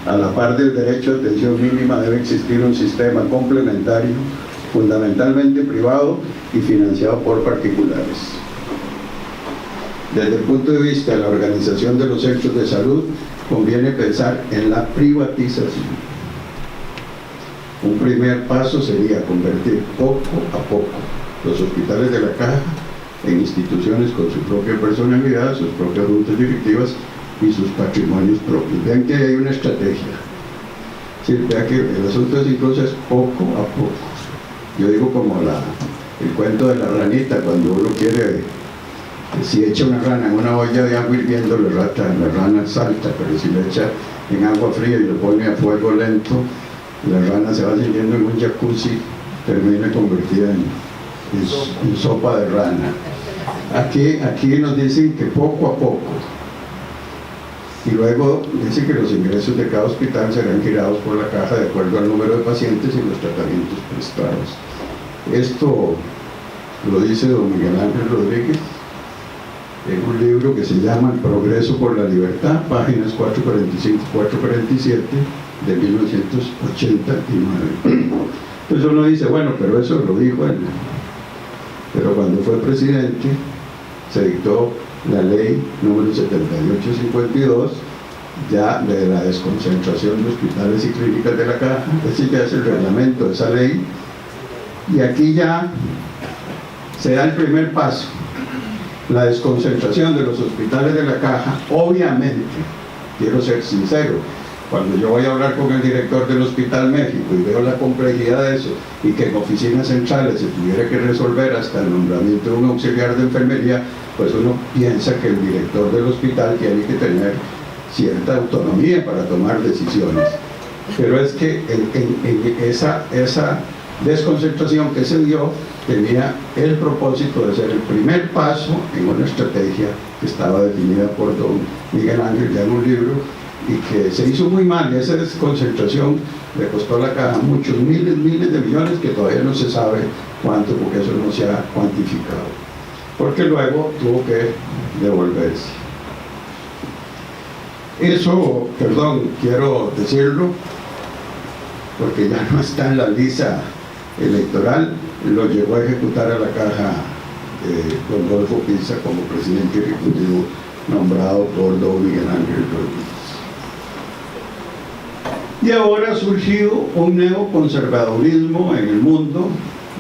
A la par del derecho de atención mínima debe existir un sistema complementario, fundamentalmente privado y financiado por particulares. Desde el punto de vista de la organización de los centros de salud, conviene pensar en la privatización. Un primer paso sería convertir poco a poco los hospitales de la Caja en instituciones con su propia personalidad, sus propias juntas directivas y sus patrimonios propios. Vean que hay una estrategia. Sí, vean que el asunto de incluso es poco a poco. Yo digo como el cuento de la ranita, cuando uno quiere, si echa una rana en una olla de agua hirviendo, la rana salta, pero si la echa en agua fría y lo pone a fuego lento, la rana se va siguiendo en un jacuzzi, termina convertida en sopa de rana. Aquí nos dicen que poco a poco, y luego dice que los ingresos de cada hospital serán girados por la Caja de acuerdo al número de pacientes y los tratamientos prestados. Esto lo dice don Miguel Ángel Rodríguez en un libro que se llama El progreso por la libertad, páginas 445-447 de 1989. Entonces uno dice, bueno, pero eso lo dijo él. Pero cuando fue presidente se dictó la ley número 7852 ya de la desconcentración de hospitales y clínicas de la Caja. Ese ya es el reglamento de esa ley, y aquí ya se da el primer paso, la desconcentración de los hospitales de la Caja. Obviamente, quiero ser sincero, cuando yo voy a hablar con el director del Hospital México y veo la complejidad de eso, y que en oficinas centrales se tuviera que resolver hasta el nombramiento de un auxiliar de enfermería, pues uno piensa que el director del hospital tiene que tener cierta autonomía para tomar decisiones. Pero es que en esa desconcentración que se dio tenía el propósito de ser el primer paso en una estrategia que estaba definida por don Miguel Ángel ya en un libro, y que se hizo muy mal. Esa desconcentración le costó a la Caja muchos miles de millones, que todavía no se sabe cuánto, porque eso no se ha cuantificado, porque luego tuvo que devolverse. Eso, perdón, quiero decirlo, porque ya no está en la lista electoral, lo llevó a ejecutar a la Caja don Rodolfo Pisa como presidente ejecutivo nombrado por don Miguel Ángel Rodríguez. Y ahora ha surgido un neoconservadurismo en el mundo,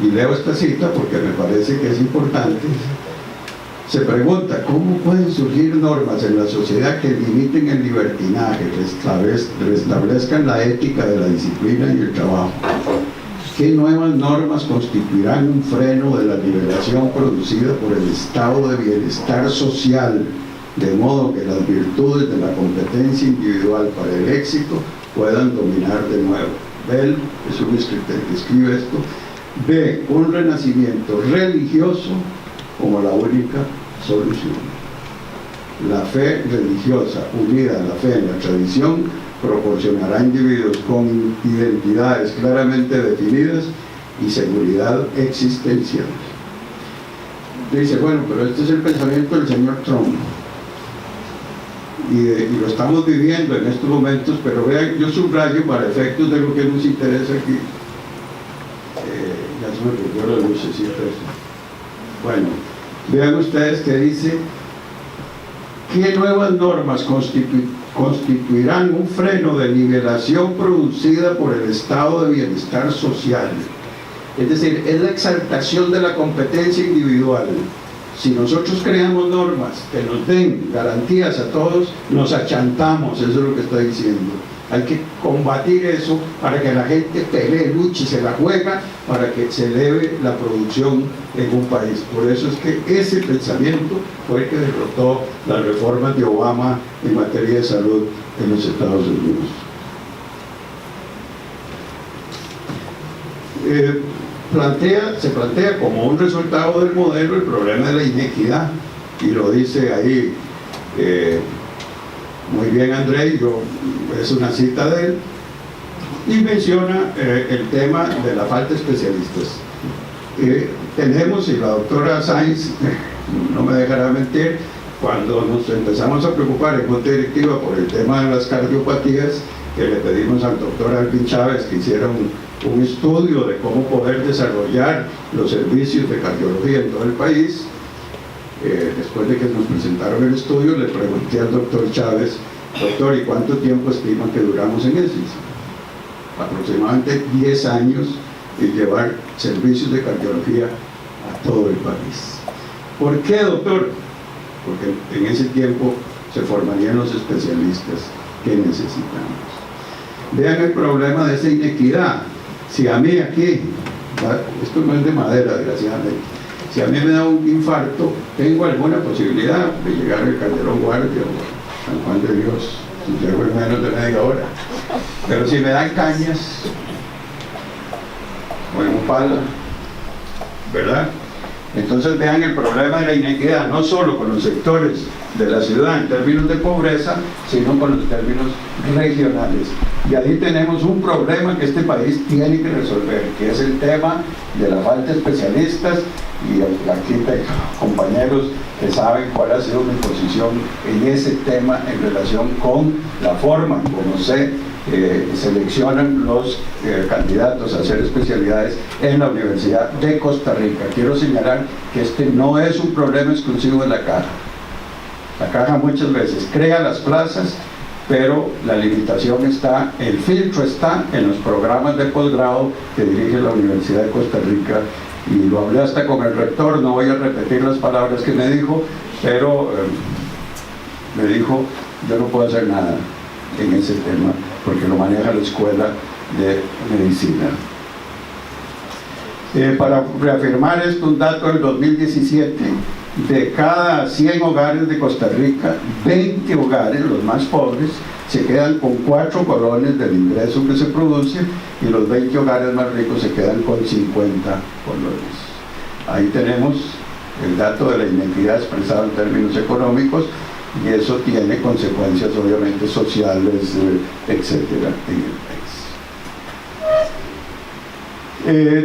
y leo esta cita porque me parece que es importante. Se pregunta, ¿cómo pueden surgir normas en la sociedad que limiten el libertinaje, restablezcan la ética de la disciplina y el trabajo? ¿Qué nuevas normas constituirán un freno de la liberación producida por el estado de bienestar social, de modo que las virtudes de la competencia individual para el éxito puedan dominar de nuevo? Bell es un escritor que escribe esto, ve un renacimiento religioso como la única solución. La fe religiosa unida a la fe en la tradición proporcionará a individuos con identidades claramente definidas y seguridad existencial. Dice, bueno, pero este es el pensamiento del señor Trump, y lo estamos viviendo en estos momentos, pero vean, yo subrayo para efectos de lo que nos interesa aquí. Ya se me perdió la lucecita. Bueno, vean ustedes que dice: ¿qué nuevas normas constituirán un freno de nivelación producida por el estado de bienestar social? Es decir, es la exaltación de la competencia individual. Si nosotros creamos normas que nos den garantías a todos, nos achantamos, eso es lo que está diciendo. Hay que combatir eso para que la gente pelee, luche, se la juega para que se eleve la producción en un país. Por eso es que ese pensamiento fue el que derrotó las reformas de Obama en materia de salud en los Estados Unidos. Se plantea como un resultado del modelo el problema de la inequidad, y lo dice ahí muy bien André, es una cita de él, y menciona el tema de la falta de especialistas. Tenemos, y la doctora Sainz no me dejará mentir, cuando nos empezamos a preocupar en junta directiva por el tema de las cardiopatías, que le pedimos al doctor Alvin Chávez que hiciera un estudio de cómo poder desarrollar los servicios de cardiología en todo el país. Después de que nos presentaron el estudio, le pregunté al doctor Chávez: doctor, ¿y cuánto tiempo estima que duramos en eso? Aproximadamente 10 años en llevar servicios de cardiología a todo el país. ¿Por qué, doctor? Porque en ese tiempo se formarían los especialistas que necesitamos. Vean el problema de esa inequidad. Si a mí aquí, esto no es de madera, desgraciadamente, si a mí me da un infarto, tengo alguna posibilidad de llegar al Calderón Guardia o San Juan de Dios, si llego en menos de media hora. Pero si me dan Cañas o en Upala, ¿verdad? Entonces vean el problema de la inequidad, no solo con los sectores de la ciudad en términos de pobreza, sino con los términos regionales. Y ahí tenemos un problema que este país tiene que resolver, que es el tema de la falta de especialistas, y aquí tengo compañeros que saben cuál ha sido mi posición en ese tema en relación con la forma como se seleccionan los candidatos a hacer especialidades en la Universidad de Costa Rica. Quiero señalar que este no es un problema exclusivo de la Caja. La Caja muchas veces crea las plazas, pero la limitación está, el filtro está en los programas de posgrado que dirige la Universidad de Costa Rica, y lo hablé hasta con el rector. No voy a repetir las palabras que me dijo, pero me dijo: yo no puedo hacer nada en ese tema porque lo maneja la Escuela de Medicina. Para reafirmar esto, un dato del 2017: de cada 100 hogares de Costa Rica, 20 hogares, los más pobres, se quedan con 4 colones del ingreso que se produce, y los 20 hogares más ricos se quedan con 50 colones. Ahí tenemos el dato de la inequidad expresado en términos económicos, y eso tiene consecuencias obviamente sociales, etcétera, en el país.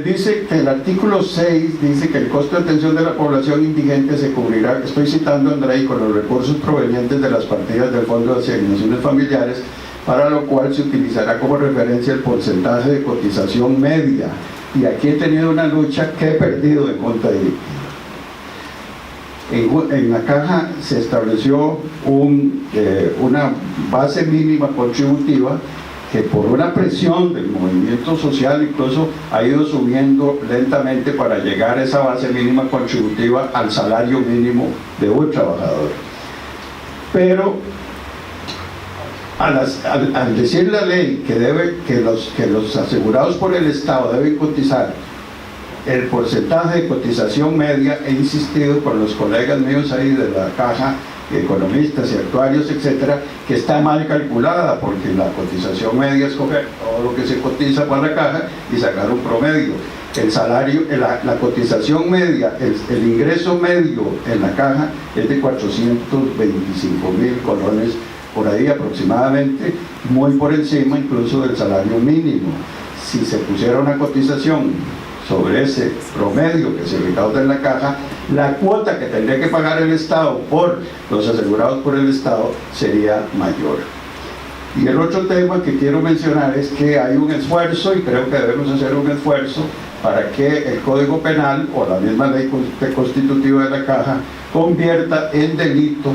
Dice que el artículo 6 dice que el costo de atención de la población indigente se cubrirá, estoy citando a Andrei, con los recursos provenientes de las partidas del Fondo de Asignaciones Familiares, para lo cual se utilizará como referencia el porcentaje de cotización media. Y aquí he tenido una lucha que he perdido en contra de ello. En la Caja se estableció una base mínima contributiva que, por una presión del movimiento social, incluso ha ido subiendo lentamente para llegar a esa base mínima contributiva al salario mínimo de un trabajador. Pero al decir la ley que los asegurados por el Estado deben cotizar el porcentaje de cotización media, he insistido con los colegas míos ahí de la Caja, economistas y actuarios, etcétera, que está mal calculada, porque la cotización media es coger todo lo que se cotiza para la Caja y sacar un promedio. El salario, la cotización media, el ingreso medio en la Caja es de 425.000 colones por ahí aproximadamente, muy por encima incluso del salario mínimo. Si se pusiera una cotización sobre ese promedio que se recauda en la Caja, la cuota que tendría que pagar el Estado por los asegurados por el Estado sería mayor. Y el otro tema que quiero mencionar es que hay un esfuerzo, y creo que debemos hacer un esfuerzo, para que el Código Penal o la misma ley constitutiva de la Caja convierta en delito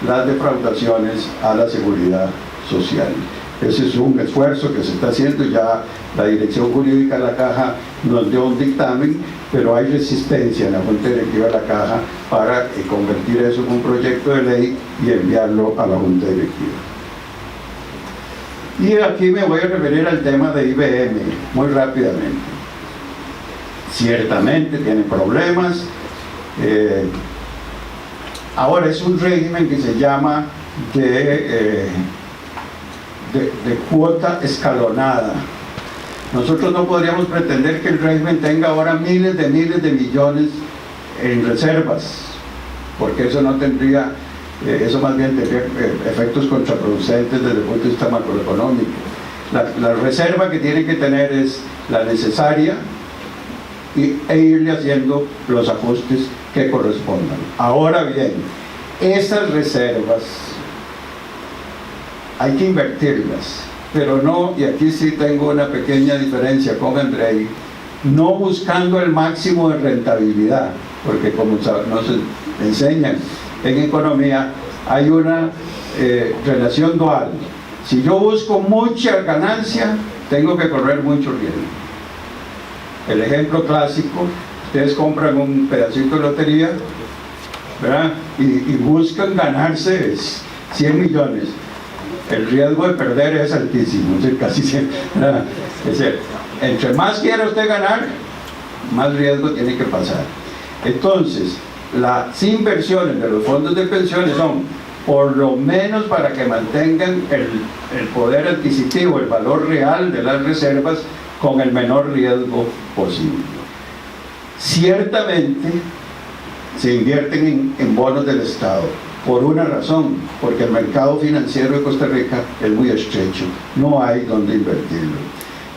las defraudaciones a la seguridad social. Ese es un esfuerzo que se está haciendo. Ya la Dirección Jurídica de la Caja nos dio un dictamen, pero hay resistencia en la Junta Directiva de la Caja para convertir eso en un proyecto de ley y enviarlo a la Junta Directiva. Y aquí me voy a referir al tema de IBM muy rápidamente. Ciertamente tiene problemas. Ahora es un régimen que se llama de cuota escalonada. Nosotros no podríamos pretender que el régimen tenga ahora miles de millones en reservas, porque eso no tendría, eso más bien tendría efectos contraproducentes desde el punto de vista macroeconómico. La reserva que tiene que tener es la necesaria e irle haciendo los ajustes que correspondan. Ahora bien, esas reservas hay que invertirlas pero no, y aquí sí tengo una pequeña diferencia con Andrei, no buscando el máximo de rentabilidad, porque como nos enseñan en economía, hay una relación dual. Si yo busco mucha ganancia, tengo que correr mucho riesgo. El ejemplo clásico, ustedes compran un pedacito de lotería, ¿verdad? Y buscan ganarse 100 millones. El riesgo de perder es altísimo, casi siempre, ¿verdad? Es decir, entre más quiera usted ganar, más riesgo tiene que pasar. Entonces, las inversiones de los fondos de pensiones son por lo menos para que mantengan el poder adquisitivo, el valor real de las reservas con el menor riesgo posible. Ciertamente se invierten en bonos del Estado por una razón, porque el mercado financiero de Costa Rica es muy estrecho, no hay donde invertirlo.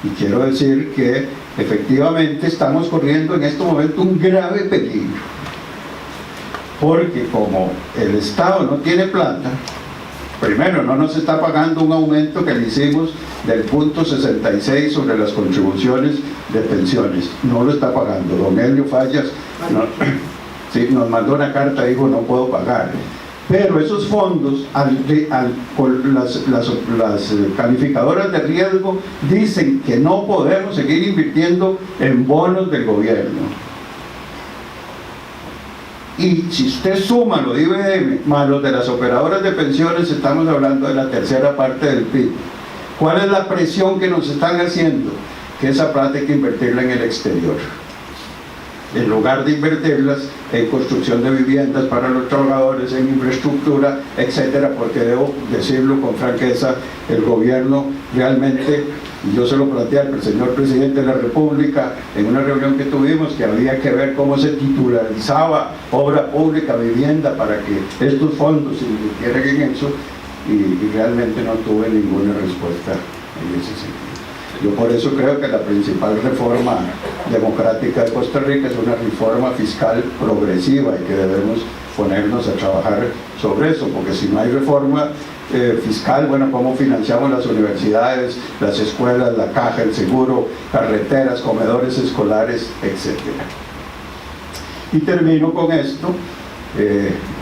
Y quiero decir que efectivamente estamos corriendo en este momento un grave peligro, porque como el Estado no tiene plata, primero no nos está pagando un aumento que le hicimos del punto 66 sobre las contribuciones de pensiones, no lo está pagando. Don Helio Fallas sí, nos mandó una carta, dijo no puedo pagar, pero esos fondos con las calificadoras de riesgo dicen que no podemos seguir invirtiendo en bonos del gobierno. Y si usted suma los IBM más los de las operadoras de pensiones, estamos hablando de la tercera parte del PIB. ¿Cuál es la presión que nos están haciendo? Que esa plata hay que invertirla en el exterior, en lugar de invertirlas en construcción de viviendas para los trabajadores, en infraestructura, etcétera, porque debo decirlo con franqueza, el gobierno realmente, yo se lo planteé al señor presidente de la República en una reunión que tuvimos, que había que ver cómo se titularizaba obra pública, vivienda, para que estos fondos se invirtieran en eso, y realmente no tuve ninguna respuesta en ese sentido. Yo por eso creo que la principal reforma democrática de Costa Rica es una reforma fiscal progresiva y que debemos ponernos a trabajar sobre eso, porque si no hay reforma fiscal, bueno, ¿cómo financiamos las universidades, las escuelas, la caja, el seguro, carreteras, comedores escolares, etcétera? Y termino con esto,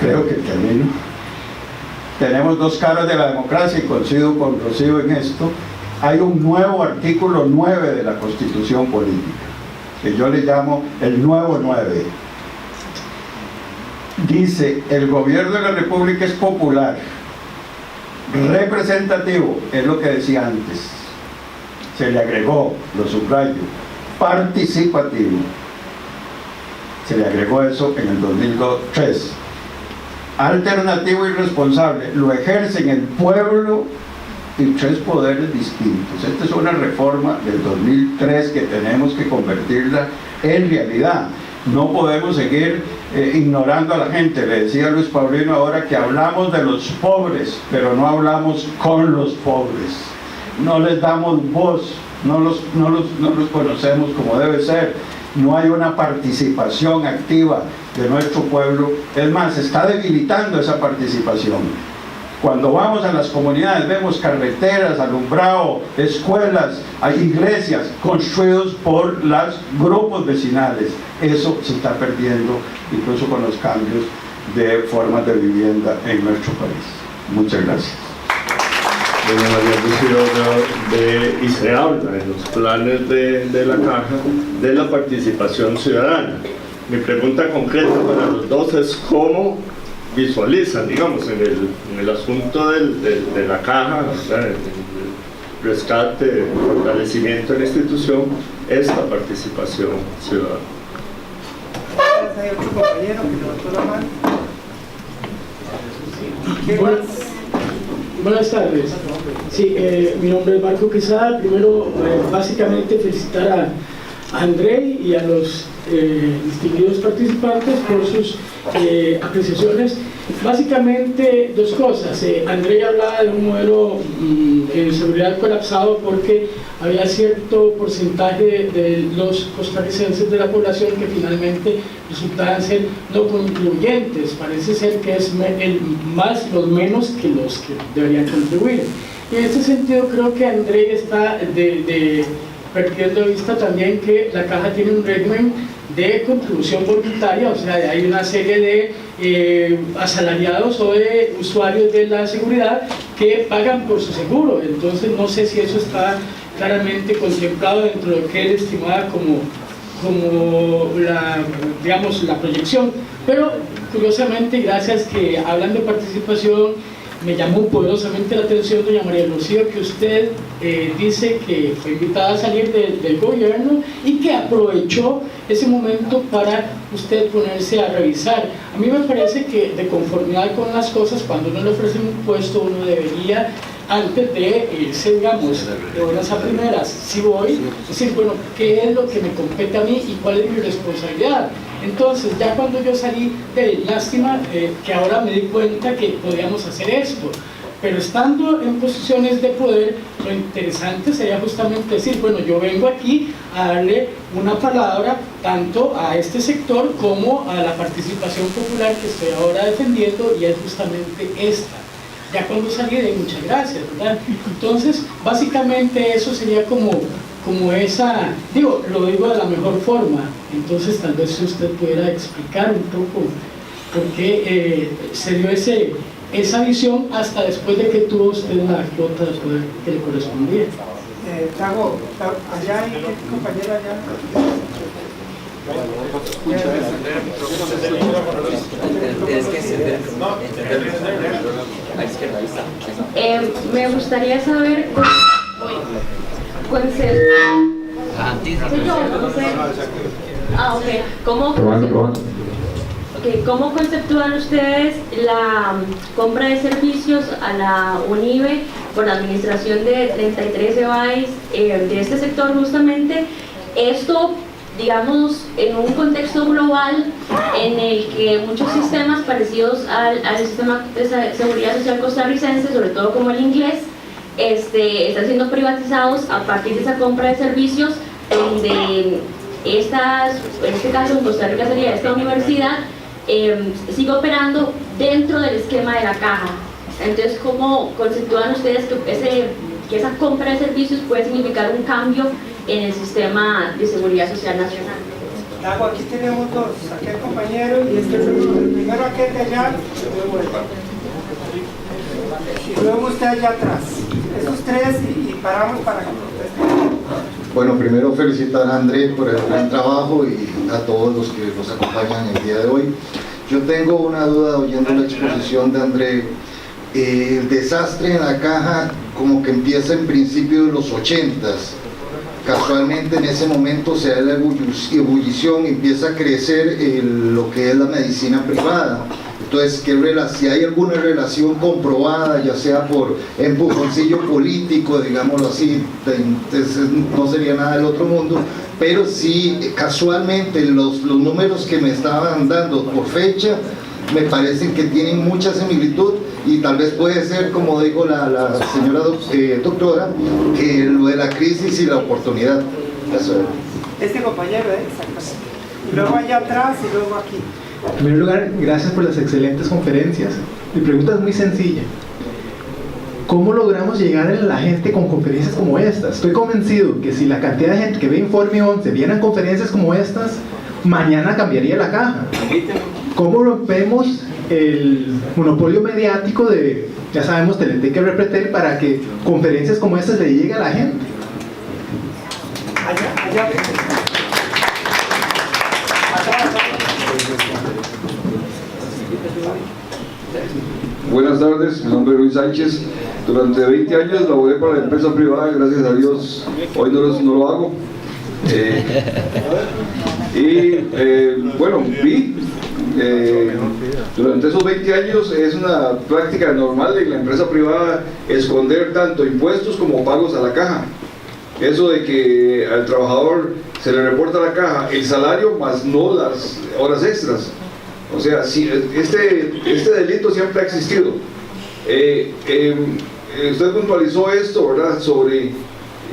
creo que termino. Tenemos dos caras de la democracia y coincido con Rocío en esto. Hay un nuevo artículo 9 de la Constitución Política, que yo le llamo el nuevo 9. Dice, el gobierno de la República es popular, representativo, es lo que decía antes, se le agregó, lo subrayo, participativo, se le agregó eso en el 2003, alternativo y responsable, lo ejercen el pueblo y tres poderes distintos. Esta es una reforma del 2003 que tenemos que convertirla en realidad. No podemos seguir ignorando a la gente. Le decía Luis Paulino ahora que hablamos de los pobres, pero no hablamos con los pobres. No les damos voz, no los conocemos como debe ser. No hay una participación activa de nuestro pueblo. Es más, se está debilitando esa participación. Cuando vamos a las comunidades vemos carreteras, alumbrado, escuelas, hay iglesias construidos por los grupos vecinales. Eso se está perdiendo incluso con los cambios de formas de vivienda en nuestro país. Muchas gracias. Y se habla en los planes de la Caja de la participación ciudadana. Mi pregunta concreta para los dos es cómo visualizan, digamos, en el asunto de la Caja, el rescate, el fortalecimiento de la institución, esta participación ciudadana. Hay otro compañero que levantó la mano. Buenas tardes. Sí, mi nombre es Marco Quesada. Primero, básicamente felicitar a Andrei y a los distinguidos participantes por sus apreciaciones. Básicamente dos cosas. Andrei hablaba de un modelo de seguridad colapsado porque había cierto porcentaje de los costarricenses de la población que finalmente resultaban ser no contribuyentes. Parece ser que es más los menos que los que deberían contribuir. Y en este sentido creo que André está perdiendo de vista también que la caja tiene un régimen de contribución voluntaria, o sea, hay una serie de asalariados o de usuarios de la seguridad que pagan por su seguro. Entonces no sé si eso está claramente contemplado dentro de lo que él estimaba como digamos, la proyección. Pero curiosamente, gracias que hablan de participación, me llamó poderosamente la atención, doña María Rocío, que usted dice que fue invitada a salir del gobierno y que aprovechó ese momento para usted ponerse a revisar. A mí me parece que de conformidad con las cosas, cuando uno le ofrece un puesto, uno debería, antes de irse, digamos, de buenas a primeras, si voy, decir, bueno, ¿qué es lo que me compete a mí y cuál es mi responsabilidad? Entonces, ya cuando yo salí de lástima, que ahora me di cuenta que podíamos hacer esto, pero estando en posiciones de poder, lo interesante sería justamente decir, bueno, yo vengo aquí a darle una palabra tanto a este sector como a la participación popular que estoy ahora defendiendo, y es justamente esta. Ya cuando salí de muchas gracias, ¿verdad? Entonces, básicamente eso sería como esa, lo digo de la mejor forma. Entonces tal vez si usted pudiera explicar un poco por qué se dio esa visión hasta después de que tuvo usted la cuota de poder que le correspondía. Tago, allá hay compañero allá. Me gustaría saber ¿cómo conceptúan ustedes la compra de servicios a la UNIBE por la administración de 33 EBAIS de este sector justamente? Esto, digamos, en un contexto global en el que muchos sistemas parecidos al sistema de seguridad social costarricense, sobre todo como el inglés, están siendo privatizados a partir de esa compra de servicios, donde en este caso en Costa Rica sería esta universidad, sigue operando dentro del esquema de la caja. Entonces, ¿cómo conceptúan ustedes que esa compra de servicios puede significar un cambio en el sistema de seguridad social nacional? Tago, aquí tenemos dos, aquel compañero y este primero aquel de allá, y luego usted allá atrás. Esos tres y paramos para que contesten. Bueno, primero felicitar a André por el gran trabajo y a todos los que nos acompañan el día de hoy. Yo tengo una duda oyendo la exposición de André. El desastre en la caja como que empieza en principio de los 80s. Casualmente en ese momento se da la ebullición y empieza a crecer lo que es la medicina privada. Entonces, si hay alguna relación comprobada, ya sea por empujoncillo político, digámoslo así, entonces no sería nada del otro mundo, pero sí, casualmente los números que me estaban dando por fecha, me parecen que tienen mucha similitud, y tal vez puede ser, como dijo la señora doctora, que lo de la crisis y la oportunidad. Eso es. Este compañero, exactamente. Luego allá atrás y luego aquí. En primer lugar, gracias por las excelentes conferencias. Mi pregunta es muy sencilla. ¿Cómo logramos llegar a la gente con conferencias como estas? Estoy convencido que si la cantidad de gente que ve Informe 11 viera en conferencias como estas, mañana cambiaría la caja. ¿Cómo rompemos el monopolio mediático de, ya sabemos, Teleteca y Repretel, para que conferencias como estas le lleguen a la gente? Allá. Buenas tardes, mi nombre es Luis Sánchez. Durante 20 años laboré para la empresa privada, gracias a Dios hoy no lo hago. Bueno, vi durante esos 20 años es una práctica normal en la empresa privada esconder tanto impuestos como pagos a la caja. Eso de que al trabajador se le reporta a la caja el salario más no las horas extras. O sea, si este delito siempre ha existido. Usted puntualizó esto, ¿verdad?, sobre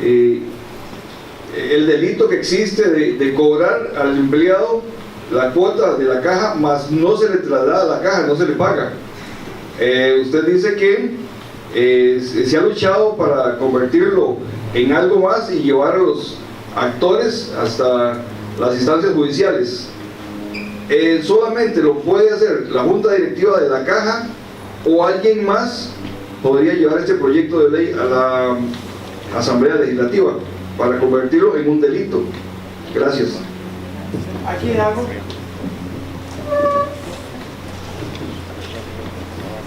el delito que existe de cobrar al empleado la cuota de la caja, más no se le traslada a la caja, no se le paga. Usted dice que se ha luchado para convertirlo en algo más y llevar a los actores hasta las instancias judiciales. Solamente lo puede hacer la Junta Directiva de la Caja, o alguien más podría llevar este proyecto de ley a la Asamblea Legislativa para convertirlo en un delito. Gracias. Aquí hago.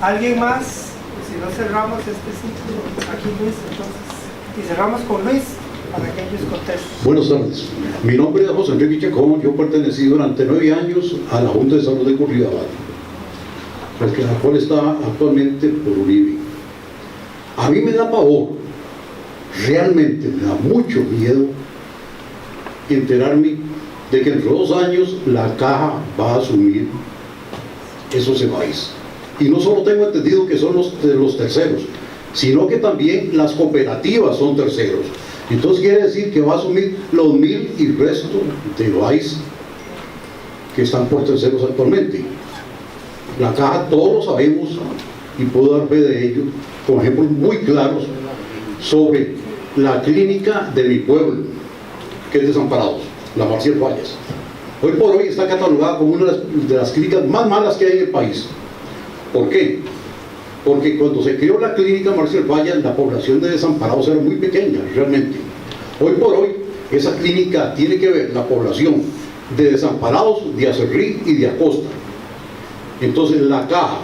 ¿Alguien más? Si no cerramos este ciclo, aquí Luis, entonces, y cerramos con Luis para que ellos contesten. Buenas tardes, mi nombre es José Enrique Chacón. Yo pertenecí durante 9 años a la Junta de Salud de Curridabat, la cual está actualmente por Uribe. A mí me da pavor, realmente me da mucho miedo enterarme de que entre 2 años la Caja va a asumir esos EBAIS. Y no solo tengo entendido que son los terceros, sino que también las cooperativas son terceros. Entonces quiere decir que va a asumir los 1000 y resto de EBAIS que están por terceros actualmente. La Caja, todos lo sabemos, y puedo dar fe de ello, con ejemplos muy claros sobre la clínica de mi pueblo, que es Desamparados, la Marcial Fallas. Hoy por hoy está catalogada como una de las clínicas más malas que hay en el país. ¿Por qué? Porque cuando se creó la clínica Marcial Fallas, la población de Desamparados era muy pequeña, realmente. Hoy por hoy, esa clínica tiene que ver la población de Desamparados, de Acerrí y de Acosta. Entonces la Caja,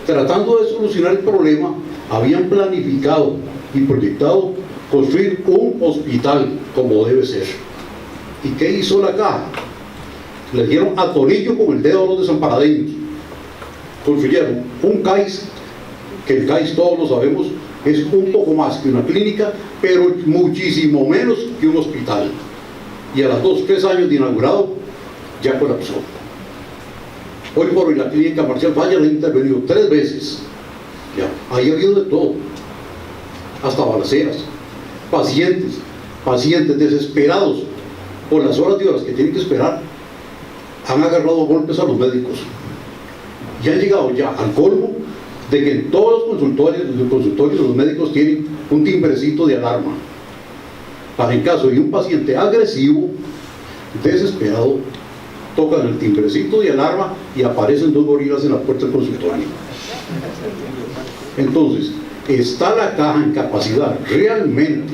tratando de solucionar el problema, habían planificado y proyectado construir un hospital como debe ser. ¿Y qué hizo la Caja? Le dieron a tornillo con el dedo a los desamparadeños. Construyeron un CAIS, que el CAIS todos lo sabemos, es un poco más que una clínica, pero muchísimo menos que un hospital. Y a los 2 o 3 años de inaugurado, ya colapsó. Hoy por hoy la clínica Marcial Fallas la ha intervenido 3 veces. Ya, ahí ha habido de todo, hasta balaceras, pacientes desesperados por las horas de horas que tienen que esperar, han agarrado golpes a los médicos y han llegado ya al colmo de que en todos los consultorios los médicos tienen un timbrecito de alarma para en caso de un paciente agresivo, desesperado, tocan el timbrecito de alarma y aparecen 2 gorilas en la puerta del consultorio. Entonces, ¿está la Caja en capacidad realmente?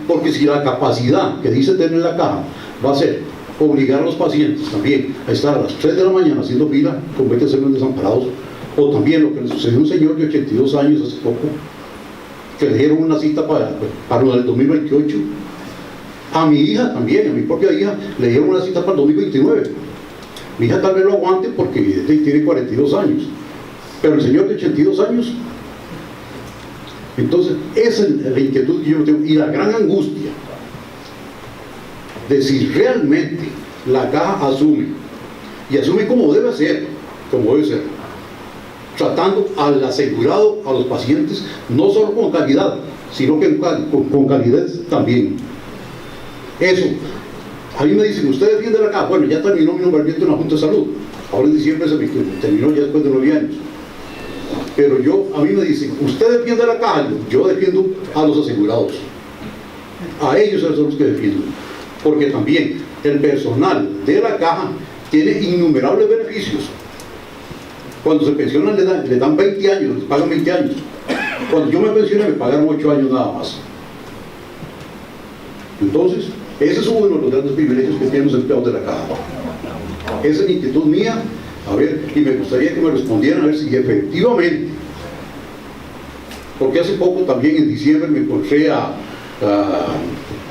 Porque si la capacidad que dice tener la Caja va a ser obligar a los pacientes también a estar a las 3 de la mañana haciendo fila con 20 segundos Desamparados, o también lo que le sucedió a un señor de 82 años hace poco, que le dieron una cita para el 2028, a mi hija también, a mi propia hija, le dieron una cita para el 2029. Mi hija tal vez lo aguante porque tiene 42 años, pero el señor de 82 años. Entonces, esa es la inquietud que yo tengo y la gran angustia de si realmente la Caja asume, y asume como debe ser, tratando al asegurado, a los pacientes, no solo con calidad, sino que con calidez también. Eso, a mí me dicen, ¿usted defiende la Caja? Bueno, ya terminó mi nombramiento en la Junta de Salud, ahora en diciembre se terminó ya después de 9 años. Pero a mí me dicen, ¿usted defiende la Caja? Yo defiendo a los asegurados. A ellos son los que defiendo. Porque también el personal de la Caja tiene innumerables beneficios. Cuando se pensionan le dan 20 años, les pagan 20 años. Cuando yo me pensioné me pagaron 8 años nada más. Entonces, ese es uno de los grandes privilegios que tienen los empleados de la Caja. Esa es la inquietud mía. A ver, y me gustaría que me respondieran a ver si efectivamente, porque hace poco también en diciembre me encontré a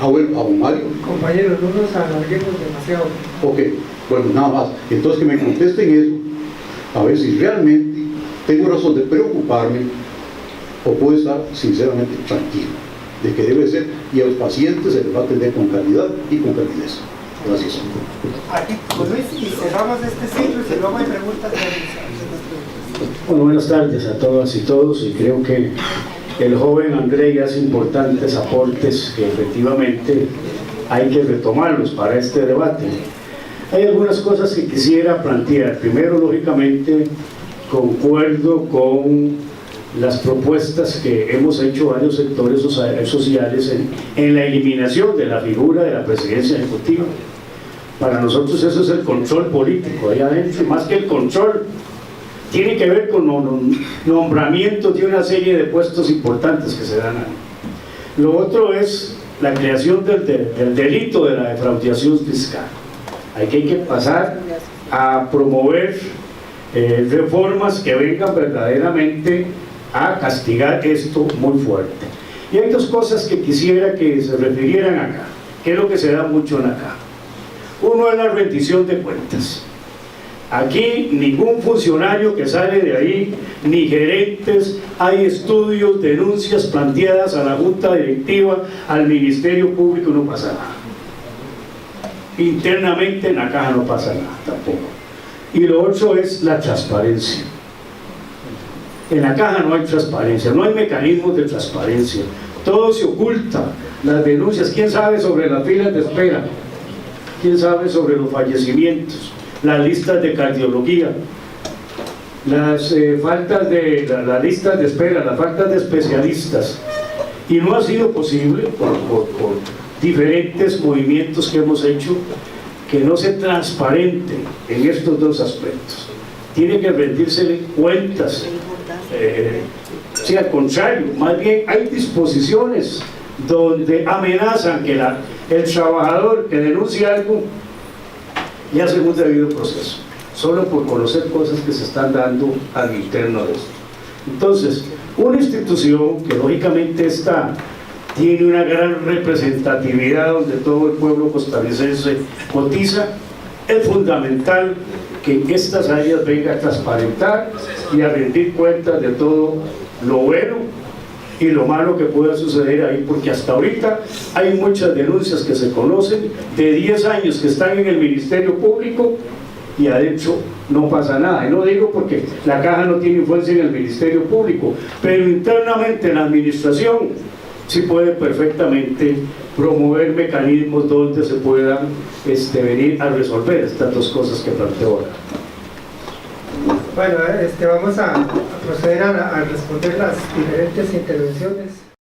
don Mario. Compañeros, no nos alarguemos demasiado. Ok, bueno, nada más. Entonces que me contesten eso, a ver si realmente tengo razón de preocuparme o puedo estar sinceramente tranquilo de que debe ser, y a los pacientes se les va a atender con calidad y con calidez. Gracias. Aquí con Luis y cerramos este ciclo y si luego hay preguntas. Bueno, buenas tardes a todas y todos, y creo que el joven André hace importantes aportes que efectivamente hay que retomarlos para este debate. Hay algunas cosas que quisiera plantear. Primero, lógicamente, concuerdo con las propuestas que hemos hecho varios sectores sociales en la eliminación de la figura de la presidencia ejecutiva. Para nosotros eso es el control político ahí adentro, y más que el control, tiene que ver con nombramientos de una serie de puestos importantes que se dan ahí. Lo otro es la creación del delito de la defraudación fiscal. Hay que pasar a promover reformas que vengan verdaderamente a castigar esto muy fuerte. Y hay dos cosas que quisiera que se refirieran acá, que es lo que se da mucho en acá. Uno es la rendición de cuentas. Aquí ningún funcionario que sale de ahí, ni gerentes, hay estudios, denuncias planteadas a la Junta Directiva, al Ministerio Público, no pasa nada. Internamente en la caja no pasa nada tampoco. Y lo otro es la transparencia. En la caja no hay transparencia, no hay mecanismos de transparencia, todo se oculta, las denuncias, ¿quién sabe sobre las filas de espera? ¿Quién sabe sobre los fallecimientos? Las listas de cardiología, las faltas de las listas de espera, las faltas de especialistas. Y no ha sido posible por diferentes movimientos que hemos hecho que no se transparente en estos dos aspectos. Tiene que rendírsele cuentas. Sí, al contrario, más bien hay disposiciones donde amenazan que el trabajador que denuncia algo y hace un debido proceso, solo por conocer cosas que se están dando al interno de esto. Entonces, una institución que lógicamente tiene una gran representatividad donde todo el pueblo costarricense cotiza, es fundamental que en estas áreas venga a transparentar y a rendir cuentas de todo lo bueno y lo malo que pueda suceder ahí, porque hasta ahorita hay muchas denuncias que se conocen de 10 años que están en el Ministerio Público y adentro no pasa nada. Y no digo porque la caja no tiene influencia en el Ministerio Público, pero internamente en la administración sí puede perfectamente promover mecanismos donde se puedan venir a resolver estas dos cosas que planteo ahora. Bueno, vamos a proceder a responder las diferentes intervenciones.